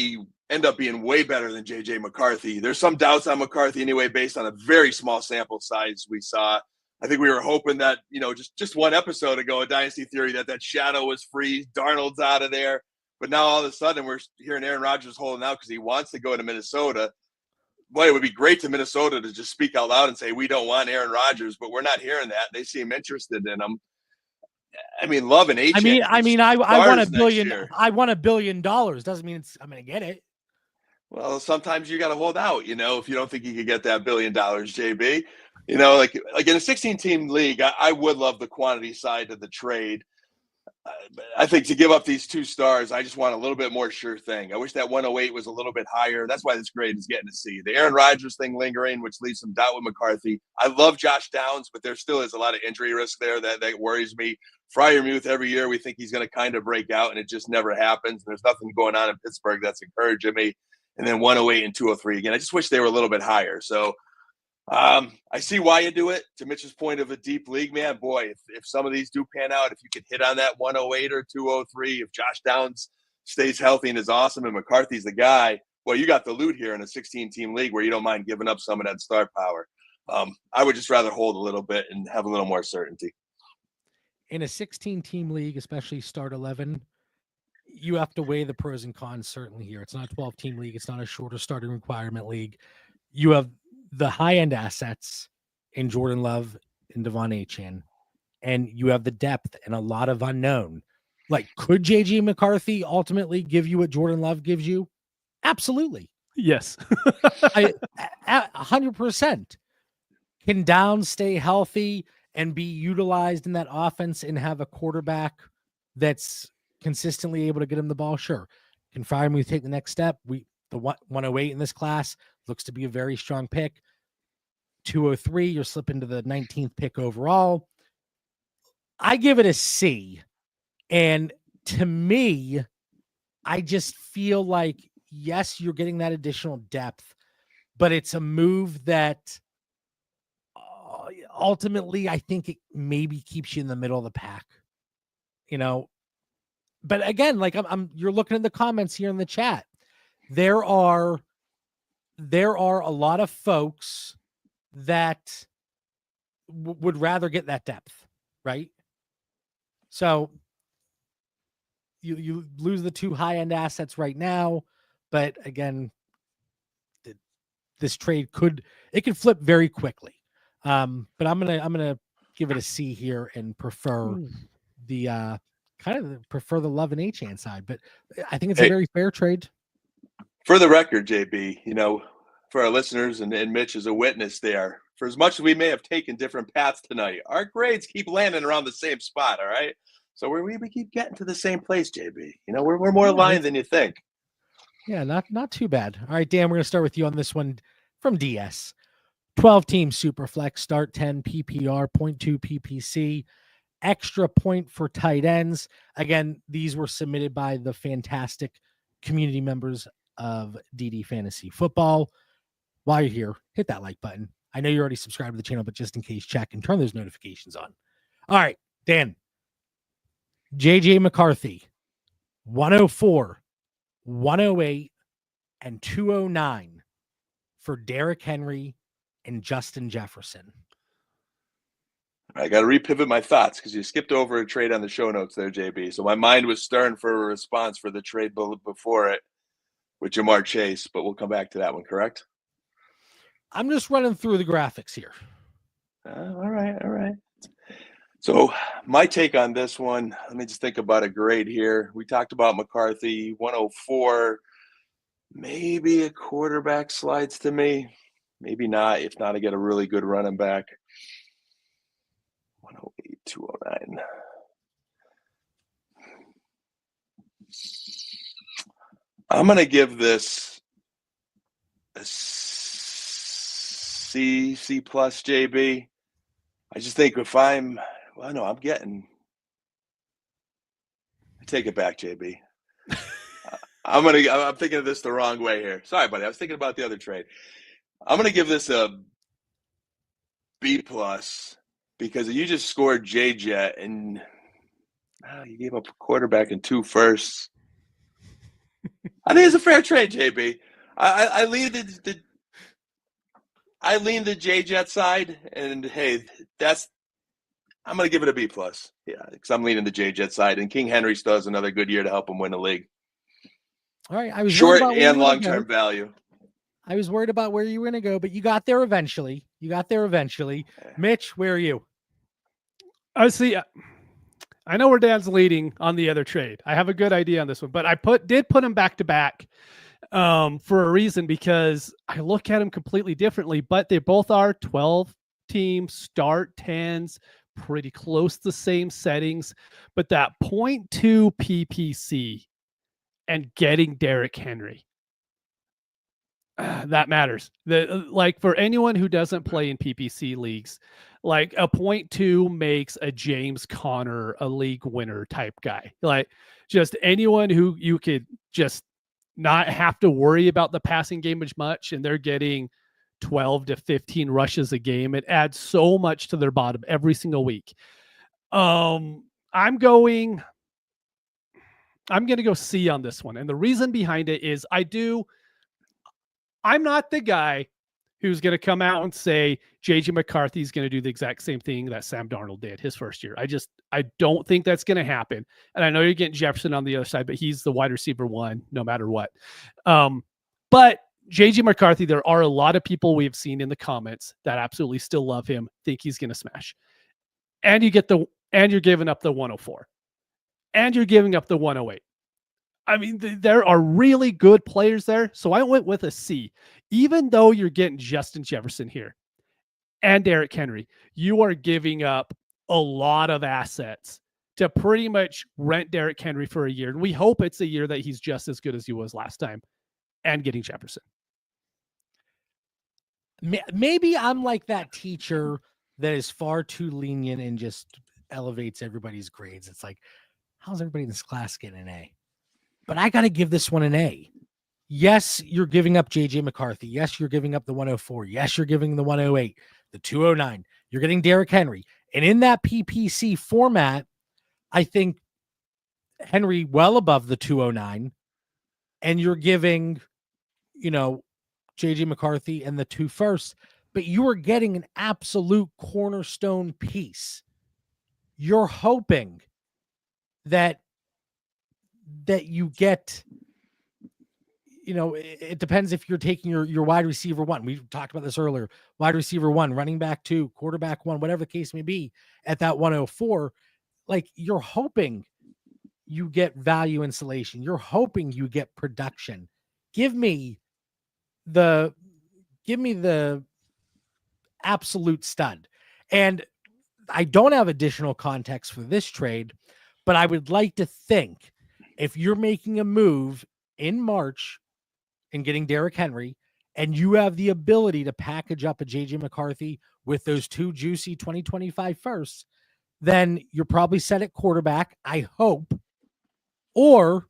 [SPEAKER 3] end up being way better than J.J. McCarthy. There's some doubts on McCarthy anyway, based on a very small sample size we saw. I think we were hoping that, just one episode ago, a Dynasty Theory, that shadow was free, Darnold's out of there. But now all of a sudden we're hearing Aaron Rodgers holding out because he wants to go to Minnesota. Boy, it would be great to Minnesota to just speak out loud and say, we don't want Aaron Rodgers, but we're not hearing that. They seem interested in him. I mean, Love and Etienne.
[SPEAKER 1] I want $1 billion. I want $1 billion. Doesn't mean I'm going to get it.
[SPEAKER 3] Well, sometimes you got to hold out, if you don't think you could get that $1 billion, JB. Like in a 16-team league, I would love the quantity side of the trade. I think to give up these 2 stars, I just want a little bit more sure thing. I wish that 108 was a little bit higher. That's why this grade is getting a C. The Aaron Rodgers thing lingering, which leaves some doubt with McCarthy. I love Josh Downs, but there still is a lot of injury risk there that worries me. Freiermuth, every year we think he's going to kind of break out, and it just never happens. There's nothing going on in Pittsburgh that's encouraging me. And then 108 and 203 again. I just wish they were a little bit higher. So I see why you do it. To Mitch's point of a deep league, man, boy, if some of these do pan out, if you could hit on that 108 or 203, if Josh Downs stays healthy and is awesome and McCarthy's the guy, well, you got the loot here in a 16-team league where you don't mind giving up some of that star power. I would just rather hold a little bit and have a little more certainty.
[SPEAKER 1] In a 16-team league, especially start 11, you have to weigh the pros and cons certainly here. It's not a 12-team league. It's not a shorter starting requirement league. You have the high-end assets in Jordan Love and Devon Achane, and you have the depth and a lot of unknown. Like, could J.J. McCarthy ultimately give you what Jordan Love gives you? Absolutely.
[SPEAKER 2] Yes.
[SPEAKER 1] 100%. Can Downs stay healthy and be utilized in that offense and have a quarterback that's consistently able to get him the ball? Sure. Can Freiermuth take the next step? The 108 in this class looks to be a very strong pick. 203, you're slipping to the 19th pick overall. I give it a C. And to me, I just feel like, yes, you're getting that additional depth, but it's a move that ultimately I think it maybe keeps you in the middle of the pack. But again, like you're looking at the comments here in the chat. There are a lot of folks that would rather get that depth, right? So you lose the 2 high-end assets right now, but again, this trade could flip very quickly. But I'm gonna give it a C here and prefer the prefer the Love and Achane side, but I think it's a very fair trade.
[SPEAKER 3] For the record, JB, for our listeners and Mitch is a witness there, for as much as we may have taken different paths tonight, our grades keep landing around the same spot, all right? So we keep getting to the same place, JB. We're more aligned than you think.
[SPEAKER 1] Yeah, not too bad. All right, Dan, we're going to start with you on this one from DS. 12-team Superflex, start 10 PPR, 0.2 PPC, extra point for tight ends. Again, these were submitted by the fantastic community members of DD Fantasy Football. While you're here, hit that like button. I know you're already subscribed to the channel, but just in case, check and turn those notifications on. All right, Dan. J.J. McCarthy, 104, 108, and 209 for Derrick Henry and Justin Jefferson.
[SPEAKER 3] I got to repivot my thoughts because you skipped over a trade on the show notes there, JB. So my mind was stirring for a response for the trade before it with Jamar Chase, but we'll come back to that one, correct?
[SPEAKER 1] I'm just running through the graphics here.
[SPEAKER 3] All right. So my take on this one, let me just think about a grade here. We talked about McCarthy, 104. Maybe a quarterback slides to me. Maybe not. If not, I get a really good running back. 108, 209. I'm going to give this a C plus, JB. I just think if I take it back, JB. I'm thinking of this the wrong way here. Sorry, buddy. I was thinking about the other trade. I'm going to give this a B plus because you just scored J-Jet and you gave up a quarterback and 2 firsts. I think it's a fair trade, JB. I lean the J-Jet side, and hey, I'm going to give it a B plus. Yeah, because I'm leaning the J-Jet side, and King Henry still has another good year to help him win the league.
[SPEAKER 1] All right, I was
[SPEAKER 3] short and long-term value.
[SPEAKER 1] I was worried about where you were going to go, but you got there eventually. Mitch, where are you?
[SPEAKER 2] I know where Dan's leading on the other trade. I have a good idea on this one, but I did put him back to back for a reason, because I look at them completely differently, but they both are 12-team start 10s, pretty close to the same settings, but that 0.2 PPC and getting Derrick Henry, that matters. Like for anyone who doesn't play in PPC leagues, like a 0.2 makes a James Conner a league winner type guy. Like just anyone who you could just not have to worry about the passing game as much, and they're getting 12 to 15 rushes a game. It adds so much to their bottom every single week. I'm going to go C on this one. And the reason behind it is I'm not the guy who's going to come out and say JJ McCarthy is going to do the exact same thing that Sam Darnold did his first year. I don't think that's going to happen. And I know you're getting Jefferson on the other side, but he's the wide receiver one, no matter what. But JJ McCarthy, there are a lot of people we've seen in the comments that absolutely still love him, think he's going to smash. And you're giving up the 104. And you're giving up the 108. I mean, there are really good players there. So I went with a C. Even though you're getting Justin Jefferson here and Derrick Henry, you are giving up a lot of assets to pretty much rent Derrick Henry for a year. And we hope it's a year that he's just as good as he was last time, and getting Jefferson.
[SPEAKER 1] Maybe I'm like that teacher that is far too lenient and just elevates everybody's grades. It's like, how's everybody in this class getting an A? But I got to give this one an A. Yes, you're giving up JJ McCarthy. Yes, you're giving up the 104. Yes, you're giving the 108, the 209. You're getting Derrick Henry. And in that PPC format, I think Henry well above the 209. And you're giving, JJ McCarthy and the 2 firsts. But you are getting an absolute cornerstone piece. You're hoping that you get, it depends if you're taking your wide receiver 1. We talked about this earlier. Wide receiver 1, running back 2, quarterback 1, whatever the case may be, at that 104. Like, you're hoping you get value insulation. You're hoping you get production. Give me the absolute stud. And I don't have additional context for this trade, but I would like to think if you're making a move in March and getting Derrick Henry, and you have the ability to package up a JJ McCarthy with those 2 juicy 2025 firsts, then you're probably set at quarterback, I hope. Or,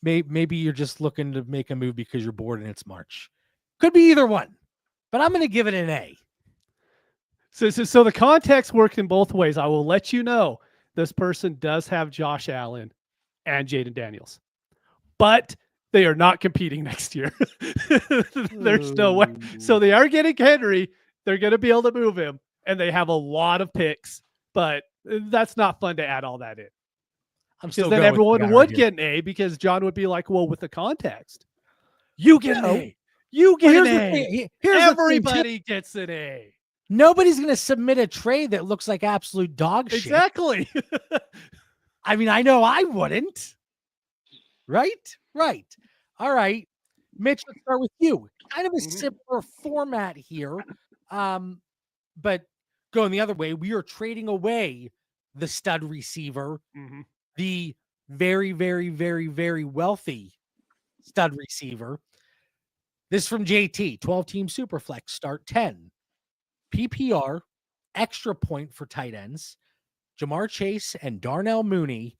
[SPEAKER 1] maybe you're just looking to make a move because you're bored and it's March. Could be either one, but I'm going to give it an A.
[SPEAKER 2] So the context works in both ways. I will let you know this person does have Josh Allen and Jaden Daniels, but they are not competing next year. There's no way. So they are getting Henry. They're going to be able to move him, and they have a lot of picks, but that's not fun to add all that in.
[SPEAKER 1] I'm still
[SPEAKER 2] Because then
[SPEAKER 1] going with the
[SPEAKER 2] everyone
[SPEAKER 1] guy
[SPEAKER 2] would
[SPEAKER 1] right
[SPEAKER 2] get an A because John would be like, well, with the context, you get an A. You get
[SPEAKER 1] Well,
[SPEAKER 2] an
[SPEAKER 1] here's
[SPEAKER 2] A.
[SPEAKER 1] the thing. Here's the thing, too.
[SPEAKER 2] Everybody gets an A.
[SPEAKER 1] Nobody's going to submit a trade that looks like absolute dog shit.
[SPEAKER 2] Exactly.
[SPEAKER 1] I mean, I know I wouldn't. Right? Right. All right. Mitch, let's start with you. Kind of a similar format here. But going the other way, we are trading away the stud receiver, the very, very, very, very wealthy stud receiver. This from JT, 12-team Superflex, start 10. PPR, extra point for tight ends, Jamar Chase and Darnell Mooney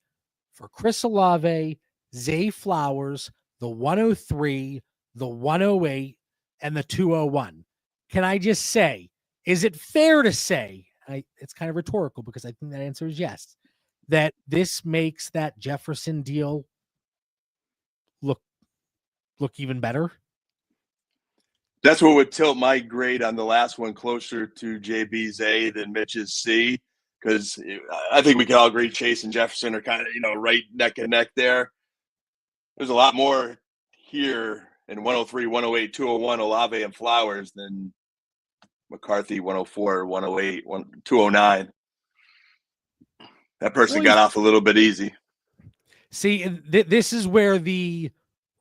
[SPEAKER 1] for Chris Olave, Zay Flowers, the 103, the 108, and the 201. Can I just say, is it fair to say, it's kind of rhetorical because I think that answer is yes, that this makes that Jefferson deal look even better?
[SPEAKER 3] That's what would tilt my grade on the last one closer to JB's A than Mitch's C, because I think we can all agree Chase and Jefferson are kind of, right neck and neck there. There's a lot more here in 103, 108, 201, Olave and Flowers than McCarthy, 104, 108, 209. That person got off a little bit easy.
[SPEAKER 1] See, this is where the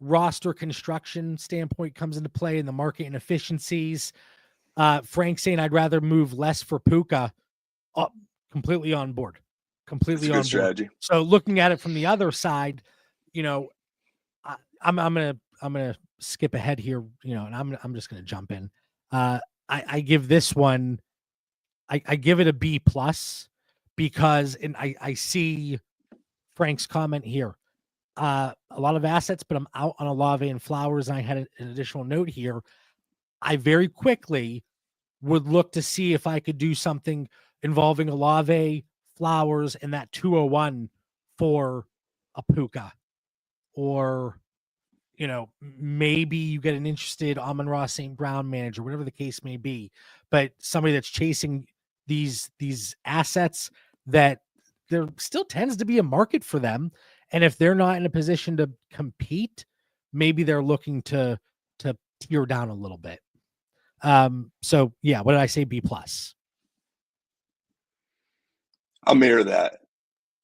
[SPEAKER 1] roster construction standpoint comes into play and the market inefficiencies. Frank saying I'd rather move less for Puka. Completely on board. Completely on board.
[SPEAKER 3] Strategy.
[SPEAKER 1] So looking at it from the other side, I'm gonna skip ahead here, and I'm just gonna jump in. I give this one, I give it a B plus because, and I see Frank's comment here. A lot of assets, but I'm out on Olave and Flowers. And I had an additional note here. I very quickly would look to see if I could do something involving Olave, Flowers, and that 201 for a Puka. Or, maybe you get an interested Amon-Ra St. Brown manager, whatever the case may be, but somebody that's chasing these assets that there still tends to be a market for them. And if they're not in a position to compete, maybe they're looking to tear down a little bit. So yeah, what did I say? B plus.
[SPEAKER 3] I'll mirror that.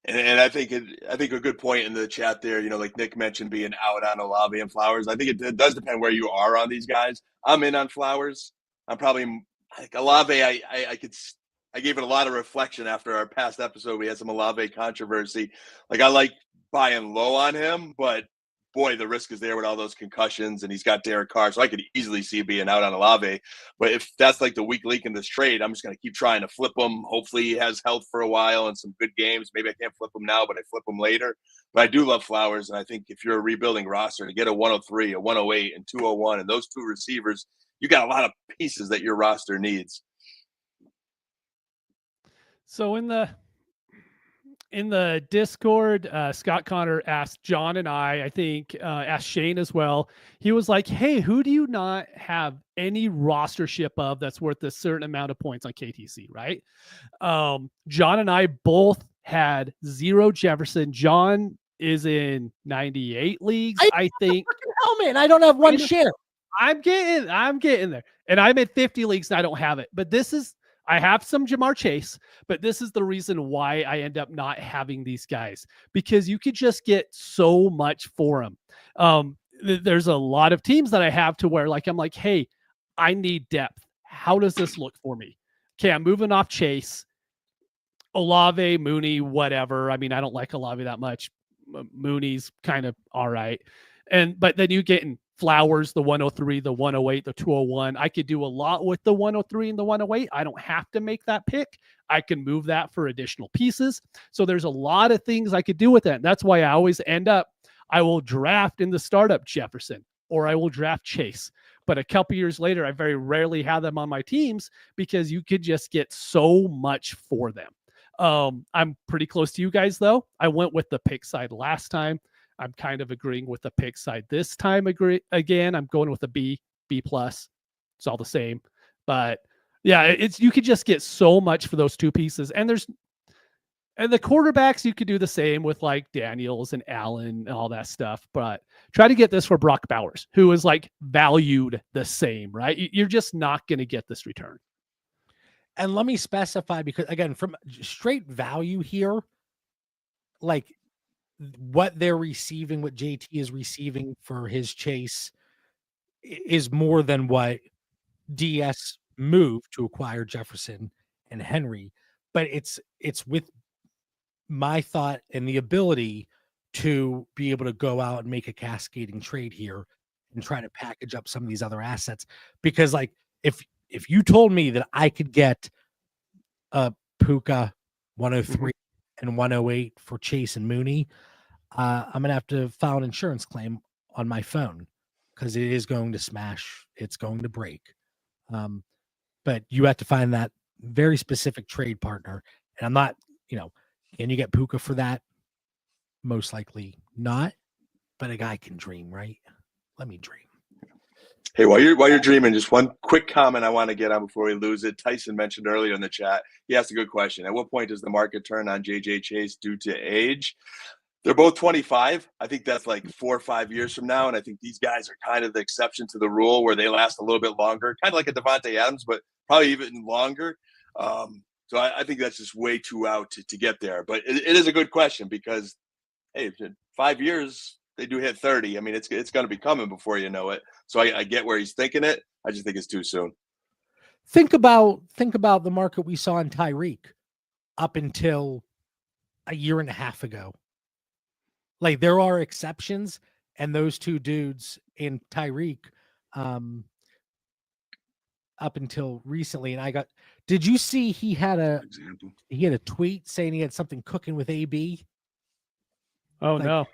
[SPEAKER 3] And I think a good point in the chat there, like Nick mentioned, being out on Olave and Flowers. I think it does depend where you are on these guys. I'm in on Flowers. I'm probably like Olave. I gave it a lot of reflection after our past episode. We had some Olave controversy. Like I like buying low on him, but boy, the risk is there with all those concussions, and he's got Derek Carr, so I could easily see being out on Olave. But if that's like the weak link in this trade, I'm just going to keep trying to flip him. Hopefully he has health for a while and some good games. Maybe I can't flip him now, but I flip him later. But I do love Flowers, and I think if you're a rebuilding roster, to get a 103, a 108, and 201, and those two receivers, you got a lot of pieces that your roster needs.
[SPEAKER 2] So in the Discord, Scott Connor asked John and I think asked Shane as well. He was like, hey, who do you not have any rostership of that's worth a certain amount of points on KTC, right? John and I both had 0 Jefferson. John is in 98 leagues, I think.
[SPEAKER 1] Helmet. I don't have one share.
[SPEAKER 2] I'm getting there. And I'm in 50 leagues and I don't have it. But I have some Jamar Chase, but this is the reason why I end up not having these guys, because you could just get so much for them. There's a lot of teams that I have to where I'm like, hey, I need depth. How does this look for me? Okay, I'm moving off Chase, Olave, Mooney, whatever. I mean, I don't like Olave that much. Mooney's kind of all right. But then you get in Flowers, the 103, the 108, the 201. I could do a lot with the 103 and the 108. I don't have to make that pick. I can move that for additional pieces. So there's a lot of things I could do with that. And that's why I always end up, I will draft in the startup Jefferson, or I will draft Chase. But a couple years later, I very rarely have them on my teams because you could just get so much for them. I'm pretty close to you guys, though. I went with the pick side last time. I'm kind of agreeing with the pick side this time. I'm going with a B plus. It's all the same. But Yeah, it's you could just get so much for those two pieces. And the quarterbacks, you could do the same with like Daniels and Allen and all that stuff. But try to get this for Brock Bowers, who is like valued the same, right? You're just not going to get this return.
[SPEAKER 1] And let me specify, because again, from straight value here, like what they're receiving, what JT is receiving for his Chase is more than what DS moved to acquire Jefferson and Henry. But it's with my thought and the ability to be able to go out and make a cascading trade here and try to package up some of these other assets. Because like, if you told me that I could get a Puka 103 and 108 for Chase and Mooney, I'm going to have to file an insurance claim on my phone because it is going to smash. It's going to break. But you have to find that very specific trade partner. And I'm not, can you get Puka for that? Most likely not. But a guy can dream, right? Let me dream.
[SPEAKER 3] Hey, while you're dreaming, just one quick comment I want to get on before we lose it. Tyson mentioned earlier in the chat, he asked a good question. At what point does the market turn on JJ Chase due to age? They're both 25. I think that's like 4 or 5 years from now. And I think these guys are kind of the exception to the rule where they last a little bit longer, kind of like a Devontae Adams, but probably even longer. So I think that's just way too out to get there. But it is a good question because, hey, 5 years, they do hit 30. I mean, it's going to be coming before you know it. So I get where he's thinking it. I just think it's too soon.
[SPEAKER 1] Think about the market we saw in Tyreek up until a year and a half ago. Like, there are exceptions, and those two dudes in Tyreek up until recently. And did you see he had a tweet saying he had something cooking with AB?
[SPEAKER 2] Oh, no.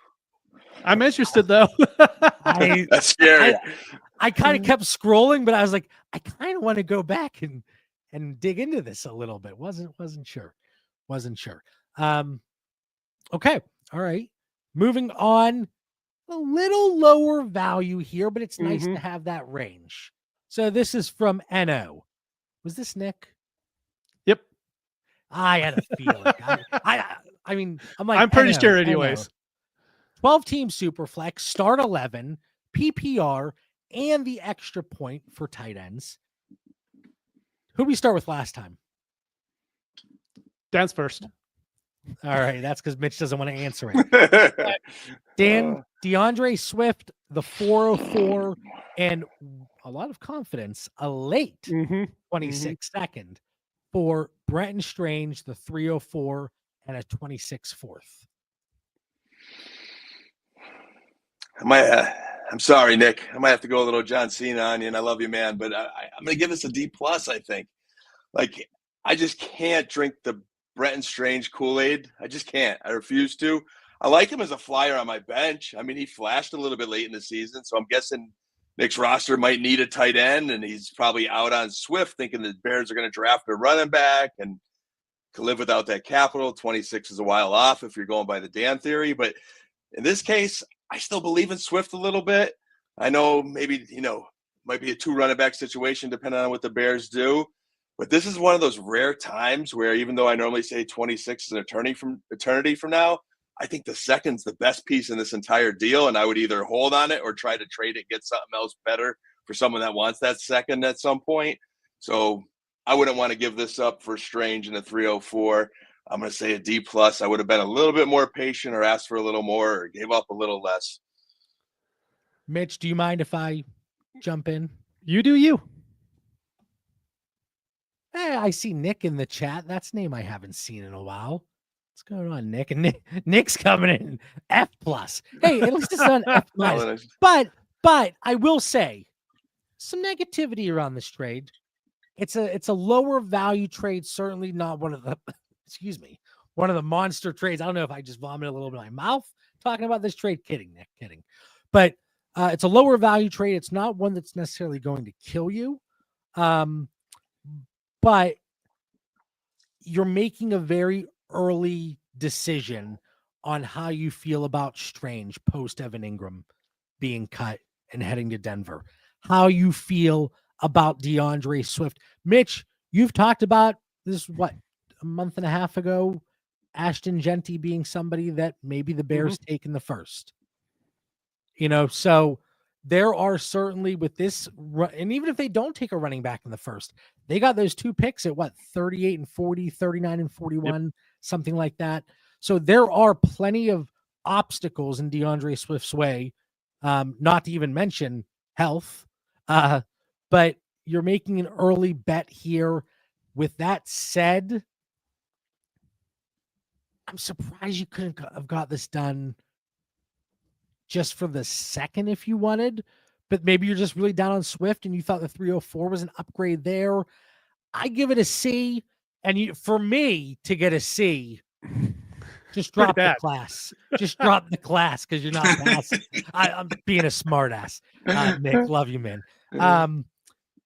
[SPEAKER 2] I'm interested though.
[SPEAKER 3] That's scary.
[SPEAKER 1] I kind of kept scrolling, but I was like, I kind of want to go back and dig into this a little bit. Wasn't sure. Okay. All right. Moving on, a little lower value here, but it's nice to have that range. So this is from NO. Was this Nick?
[SPEAKER 2] Yep.
[SPEAKER 1] I had a feeling. I mean,
[SPEAKER 2] I'm pretty sure anyways.
[SPEAKER 1] 12-team Superflex, start 11, PPR, and the extra point for tight ends. Who did we start with last time?
[SPEAKER 2] Dan's first.
[SPEAKER 1] All right, that's because Mitch doesn't want to answer it. Dan, DeAndre Swift, the 404, and a lot of confidence, a late 26 second for Brenton Strange, the 304, and a 26 fourth.
[SPEAKER 3] I'm sorry, Nick. I might have to go a little John Cena on you, and I love you, man. But I'm going to give this a D+, I think. Like, I just can't drink the Brenton Strange Kool-Aid. I just can't. I refuse to. I like him as a flyer on my bench. I mean, he flashed a little bit late in the season, so I'm guessing Nick's roster might need a tight end, and he's probably out on Swift thinking the Bears are going to draft a running back and can live without that capital. 26 is a while off if you're going by the Dan theory. But in this case, I still believe in Swift a little bit. I know maybe, might be a 2 running back situation depending on what the Bears do. But this is one of those rare times where even though I normally say 26 is an eternity from now, I think the second's the best piece in this entire deal. And I would either hold on it or try to trade it, get something else better for someone that wants that second at some point. So I wouldn't want to give this up for Strange in a 304. I'm going to say a D+. I would have been a little bit more patient or asked for a little more or gave up a little less.
[SPEAKER 1] Mitch, do you mind if I jump in?
[SPEAKER 2] You do you.
[SPEAKER 1] Hey, I see Nick in the chat. That's a name I haven't seen in a while. What's going on, Nick? And Nick's coming in F+. Hey, at least it's not F+. But I will say some negativity around this trade. It's a lower value trade, certainly not one of the one of the monster trades. I don't know if I just vomited a little bit in my mouth talking about this trade. Kidding, Nick, kidding. But it's a lower value trade. It's not one that's necessarily going to kill you. But you're making a very early decision on how you feel about Strange post Evan Ingram being cut and heading to Denver. How you feel about DeAndre Swift. Mitch, You've talked about this, what, a month and a half ago, Ashton Genty being somebody that maybe the Bears take in the first. So there are certainly with this, and even if they don't take a running back in the first, they got those 2 picks at 38 and 40, 39 and 41, something like that. So there are plenty of obstacles in DeAndre Swift's way, not to even mention health. But you're making an early bet here. With that said, I'm surprised you couldn't have got this done just for the second if you wanted, but maybe you're just really down on Swift and you thought the 304 was an upgrade there. I give it a C, and for me to get a C, just drop the class. Just drop the class because you're not passing. I'm being a smart ass. Nick, love you, man.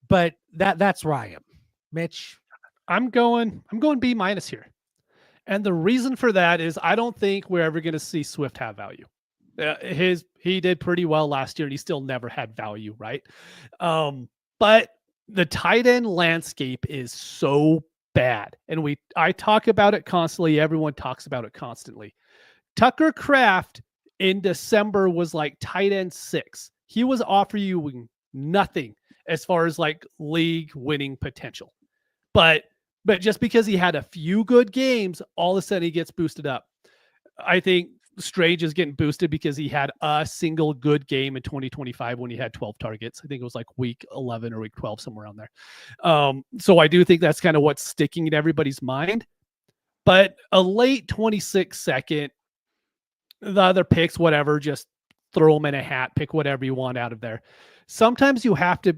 [SPEAKER 1] But that's where I am. Mitch?
[SPEAKER 2] I'm going B- here. And the reason for that is I don't think we're ever going to see Swift have value. He did pretty well last year and he still never had value, right? But the tight end landscape is so bad. And I talk about it constantly. Everyone talks about it constantly. Tucker Kraft in December was like tight end 6. He was offering you nothing as far as like league winning potential. But just because he had a few good games, all of a sudden he gets boosted up. I think Strange is getting boosted because he had a single good game in 2025 when he had 12 targets. I think it was like week 11 or week 12, somewhere around there. So I do think that's kind of what's sticking in everybody's mind. But a late 26 second, the other picks, whatever, just throw them in a hat, pick whatever you want out of there. Sometimes you have to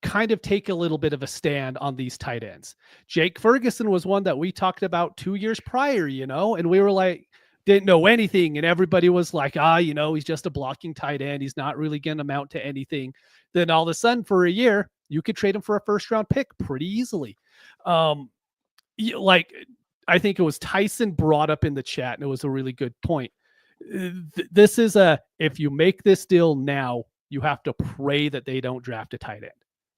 [SPEAKER 2] kind of take a little bit of a stand on these tight ends. Jake Ferguson was one that we talked about 2 years prior, and we were like, didn't know anything. And everybody was like, he's just a blocking tight end. He's not really going to amount to anything. Then all of a sudden for a year, you could trade him for a first round pick pretty easily. I think it was Tyson brought up in the chat, and it was a really good point. This is if you make this deal now, you have to pray that they don't draft a tight end.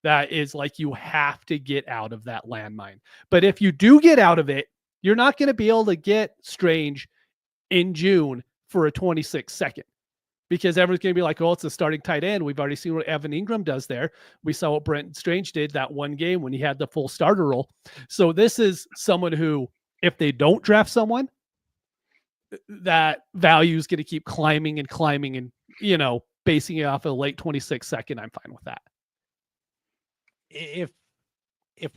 [SPEAKER 2] That is like, you have to get out of that landmine. But if you do get out of it, you're not going to be able to get Strange in June for a 26 second, because everyone's going to be like, oh, it's a starting tight end. We've already seen what Evan Ingram does there. We saw what Brent Strange did that one game when he had the full starter role. So this is someone who, if they don't draft someone, that value is going to keep climbing and climbing, and, basing it off a late 26 second, I'm fine with that.
[SPEAKER 1] If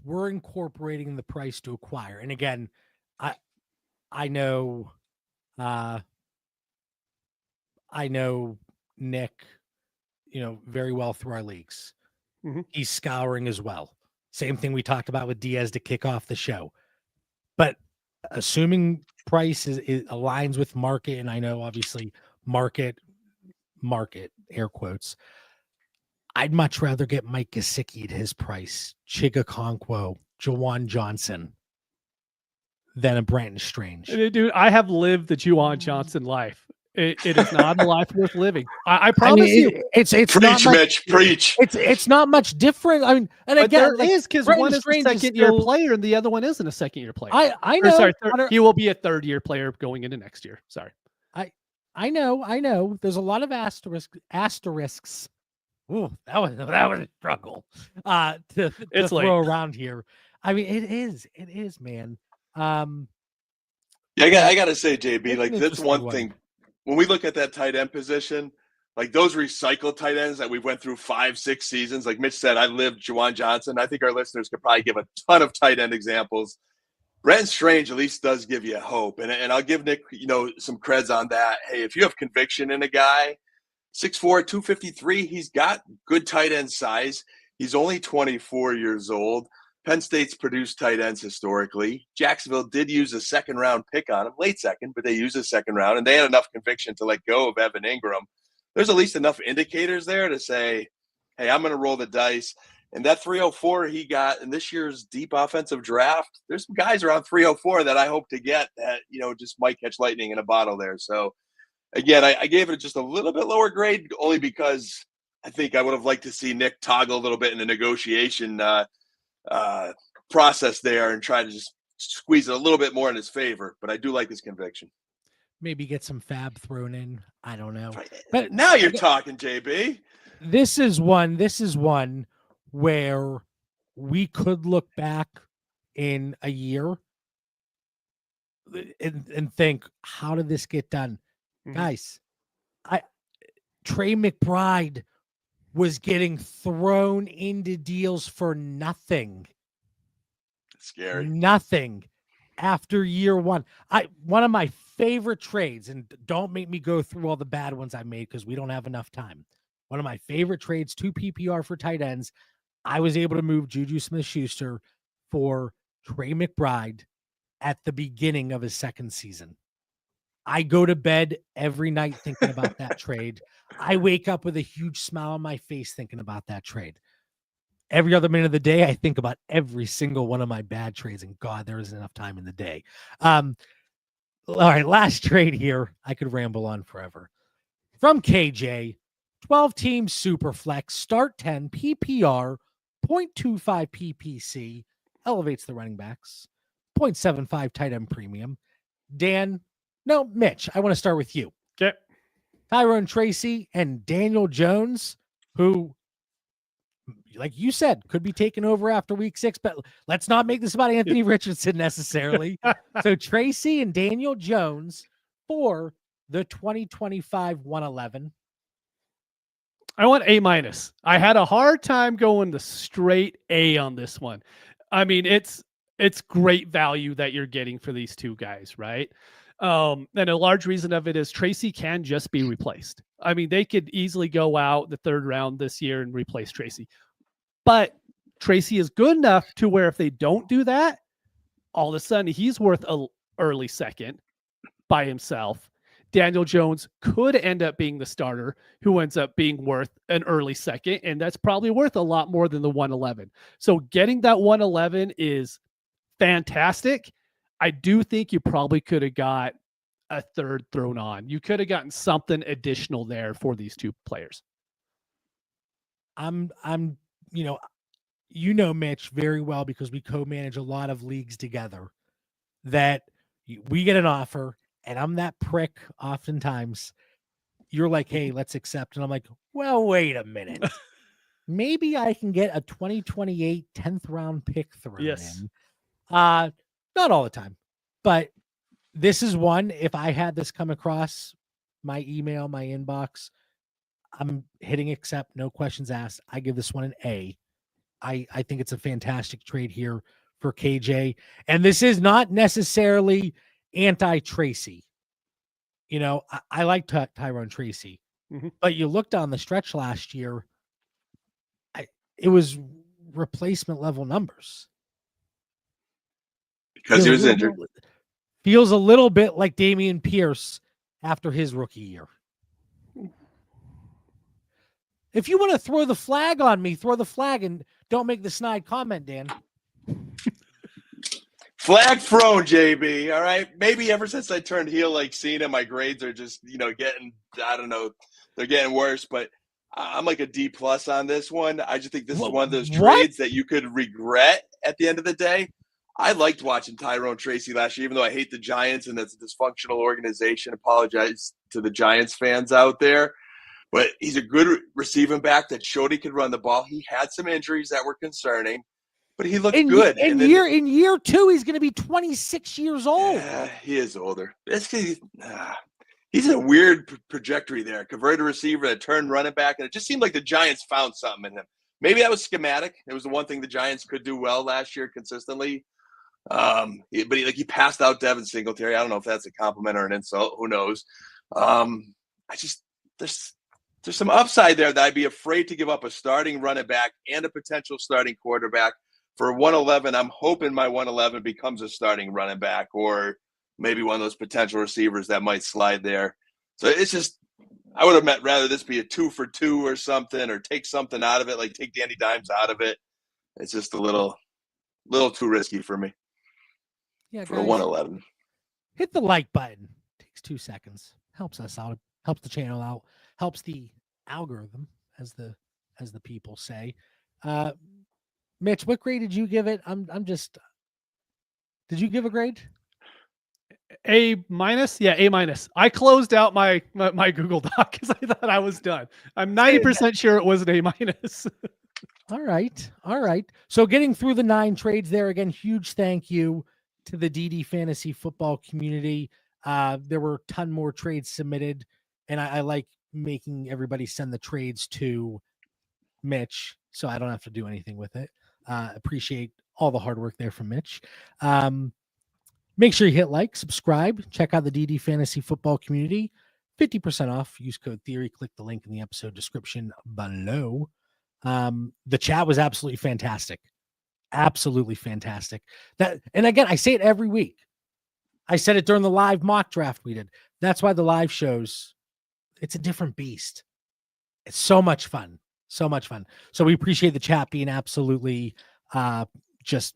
[SPEAKER 1] we're incorporating the price to acquire, and again, I know Nick, very well through our leagues.
[SPEAKER 2] Mm-hmm.
[SPEAKER 1] He's scouring as well. Same thing we talked about with Diaz to kick off the show. But assuming price is aligns with market, and I know obviously market, air quotes, I'd much rather get Mike Gesicki at his price, Chiga Okonkwo, Juwan Johnson, than a Brandon Strange.
[SPEAKER 2] Dude, I have lived the Juwan Johnson life. It is not a life worth living. I promise you.
[SPEAKER 1] It's
[SPEAKER 3] preach,
[SPEAKER 1] not much,
[SPEAKER 3] Mitch, preach.
[SPEAKER 1] It's not much different. I mean, and
[SPEAKER 2] but
[SPEAKER 1] again,
[SPEAKER 2] there is, because one is a second-year player and the other one isn't a second-year player.
[SPEAKER 1] I know.
[SPEAKER 2] He will be a third-year player going into next year. Sorry.
[SPEAKER 1] I know. There's a lot of asterisks. Ooh, that was a struggle to throw around here. I mean, it is, man.
[SPEAKER 3] Yeah, I gotta say, JB, like, that's one thing. When we look at that tight end position, like those recycled tight ends that we went through 5-6 seasons, like Mitch said, I lived Juwan Johnson. I think our listeners could probably give a ton of tight end examples. Brent Strange at least does give you hope, and I'll give Nick, some creds on that. Hey, if you have conviction in a guy, 6'4", 253, he's got good tight end size. He's only 24 years old. Penn State's produced tight ends historically. Jacksonville did use a second-round pick on him, late second, but they used a second round, and they had enough conviction to let go of Evan Ingram. There's at least enough indicators there to say, hey, I'm going to roll the dice. And that 304 he got in this year's deep offensive draft, there's some guys around 304 that I hope to get that, just might catch lightning in a bottle there. So, again, I gave it just a little bit lower grade only because I think I would have liked to see Nick toggle a little bit in the negotiation process there and try to just squeeze it a little bit more in his favor. But I do like his conviction.
[SPEAKER 1] Maybe get some fab thrown in. I don't know.
[SPEAKER 3] But now you're talking, JB.
[SPEAKER 1] This is one where we could look back in a year and think, how did this get done? Mm-hmm. Guys, Trey McBride was getting thrown into deals for nothing.
[SPEAKER 3] Scary.
[SPEAKER 1] Nothing after year one. One of my favorite trades, and don't make me go through all the bad ones I made because we don't have enough time. One of my favorite trades, 2 PPR for tight ends. I was able to move Juju Smith-Schuster for Trey McBride at the beginning of his second season. I go to bed every night thinking about that trade. I wake up with a huge smile on my face thinking about that trade. Every other minute of the day, I think about every single one of my bad trades, and God, there isn't enough time in the day. All right, last trade here. I could ramble on forever. From KJ, 12-team Superflex, start 10, PPR, 0.25 PPC, elevates the running backs, 0.75 tight end premium. Mitch, I want to start with you.
[SPEAKER 2] Okay.
[SPEAKER 1] Tyrone Tracy and Daniel Jones, who, like you said, could be taken over after week 6, but let's not make this about Anthony Richardson necessarily. So Tracy and Daniel Jones for the 2025 111.
[SPEAKER 2] I want A-. I had a hard time going the straight A on this one. I mean, it's great value that you're getting for these two guys, right? And a large reason of it is Tracy can just be replaced. I mean, they could easily go out the 3rd round this year and replace Tracy. But Tracy is good enough to where if they don't do that, all of a sudden he's worth an early second by himself. Daniel Jones could end up being the starter who ends up being worth an early second, and that's probably worth a lot more than the 111. So getting that 111 is fantastic. I do think you probably could have got a 3rd thrown on. You could have gotten something additional there for these two players.
[SPEAKER 1] I'm Mitch very well because we co-manage a lot of leagues together, that we get an offer and I'm that prick oftentimes. You're like, hey, let's accept. And I'm like, well, wait a minute. Maybe I can get a 2028 10th round pick thrown in. Not all the time, but this is one. If I had this come across my email, my inbox, I'm hitting accept, no questions asked. I give this one an A. I think it's a fantastic trade here for KJ. And this is not necessarily anti-Tracy. I like Tyrone Tracy, but you look down the stretch last year, it was replacement level numbers.
[SPEAKER 3] Because he was injured.
[SPEAKER 1] Feels a little bit like Dameon Pierce after his rookie year. If you want to throw the flag on me, throw the flag and don't make the snide comment, Dan.
[SPEAKER 3] Flag thrown, JB. All right. Maybe ever since I turned heel like Cena, my grades are just, getting, I don't know, they're getting worse. But I'm like a D+ on this one. I just think this is one of those trades that you could regret at the end of the day. I liked watching Tyrone Tracy last year, even though I hate the Giants and that's a dysfunctional organization. Apologize to the Giants fans out there. But he's a good receiving back that showed he could run the ball. He had some injuries that were concerning, but he looked good.
[SPEAKER 1] In year 2, he's going to be 26 years old.
[SPEAKER 3] Yeah, he is older. He's in a weird trajectory there. Converted receiver that turned running back, and it just seemed like the Giants found something in him. Maybe that was schematic. It was the one thing the Giants could do well last year consistently. But he passed out Devin Singletary. I don't know if that's a compliment or an insult. Who knows? There's some upside there that I'd be afraid to give up a starting running back and a potential starting quarterback for 111. I'm hoping my 111 becomes a starting running back or maybe one of those potential receivers that might slide there. So it's just, I would have rather this be a 2 for 2 or something, or take something out of it, like take Danny Dimes out of it. It's just a little too risky for me.
[SPEAKER 1] Yeah,
[SPEAKER 3] for
[SPEAKER 1] guys,
[SPEAKER 3] a 111.
[SPEAKER 1] Hit the like button. Takes 2 seconds. Helps us out. Helps the channel out. Helps the algorithm, as the people say. Mitch, what grade did you give it? Did you give a grade?
[SPEAKER 2] A minus? Yeah, A minus. I closed out my Google Doc because I thought I was done. I'm 90% sure it was an A minus.
[SPEAKER 1] All right. All right. So getting through the 9 trades there again, huge thank you to the DD fantasy football community. There were a ton more trades submitted, and I like making everybody send the trades to Mitch so I don't have to do anything with it. Appreciate all the hard work there from Mitch. Make sure you hit like, subscribe, check out the DD fantasy football community. 50% off. Use code Theory. Click the link in the episode description below. The chat was absolutely fantastic. Absolutely fantastic. And again, I say it every week. I said it during the live mock draft we did. That's why the live shows, it's a different beast. It's so much fun. So much fun. So we appreciate the chat being absolutely just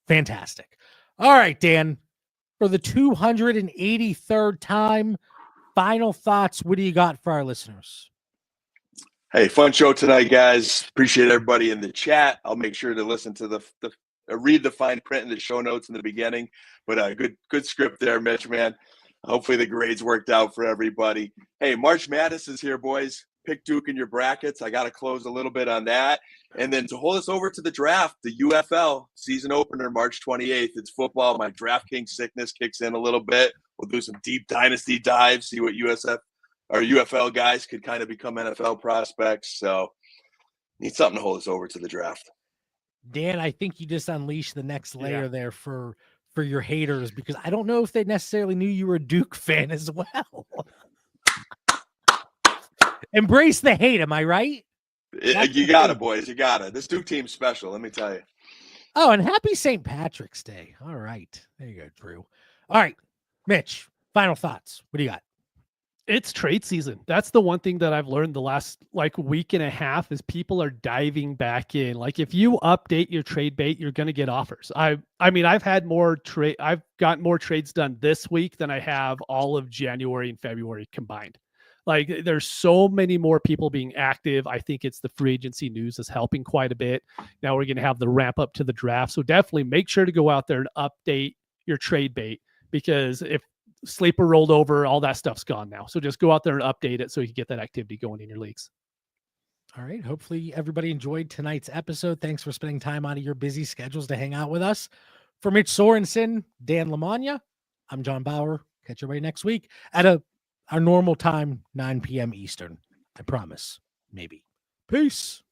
[SPEAKER 1] fantastic. All right, Dan, for the 283rd time, final thoughts. What do you got for our listeners?
[SPEAKER 3] Hey, fun show tonight, guys. Appreciate everybody in the chat. I'll make sure to listen to read the fine print in the show notes in the beginning. But good script there, Mitch, man. Hopefully the grades worked out for everybody. Hey, March Madness is here, boys. Pick Duke in your brackets. I got to close a little bit on that. And then to hold us over to the draft, the UFL season opener, March 28th. It's football. My DraftKings sickness kicks in a little bit. We'll do some deep dynasty dives, see what UFL guys could kind of become NFL prospects. So need something to hold us over to the draft.
[SPEAKER 1] Dan, I think you just unleashed the next layer there for your haters, because I don't know if they necessarily knew you were a Duke fan as well. Embrace the hate, am I right?
[SPEAKER 3] You got it, boys. You got it. This Duke team's special, let me tell you.
[SPEAKER 1] Oh, and happy St. Patrick's Day. All right. There you go, Drew. All right, Mitch, final thoughts. What do you got?
[SPEAKER 2] It's trade season. That's the one thing that I've learned the last week and a half is people are diving back in. Like if you update your trade bait, you're going to get offers. I mean, I've got more trades done this week than I have all of January and February combined. Like there's so many more people being active. I think it's the free agency news is helping quite a bit. Now we're going to have the ramp up to the draft. So definitely make sure to go out there and update your trade bait, because if Sleeper rolled over, all that stuff's gone now. So just go out there and update it so you can get that activity going in your leagues.
[SPEAKER 1] All right. Hopefully everybody enjoyed tonight's episode. Thanks for spending time out of your busy schedules to hang out with us. For Mitch Sorensen, Dan Lamagna, I'm John Bauer. Catch everybody next week at our normal time, 9 p.m. Eastern. I promise. Maybe. Peace.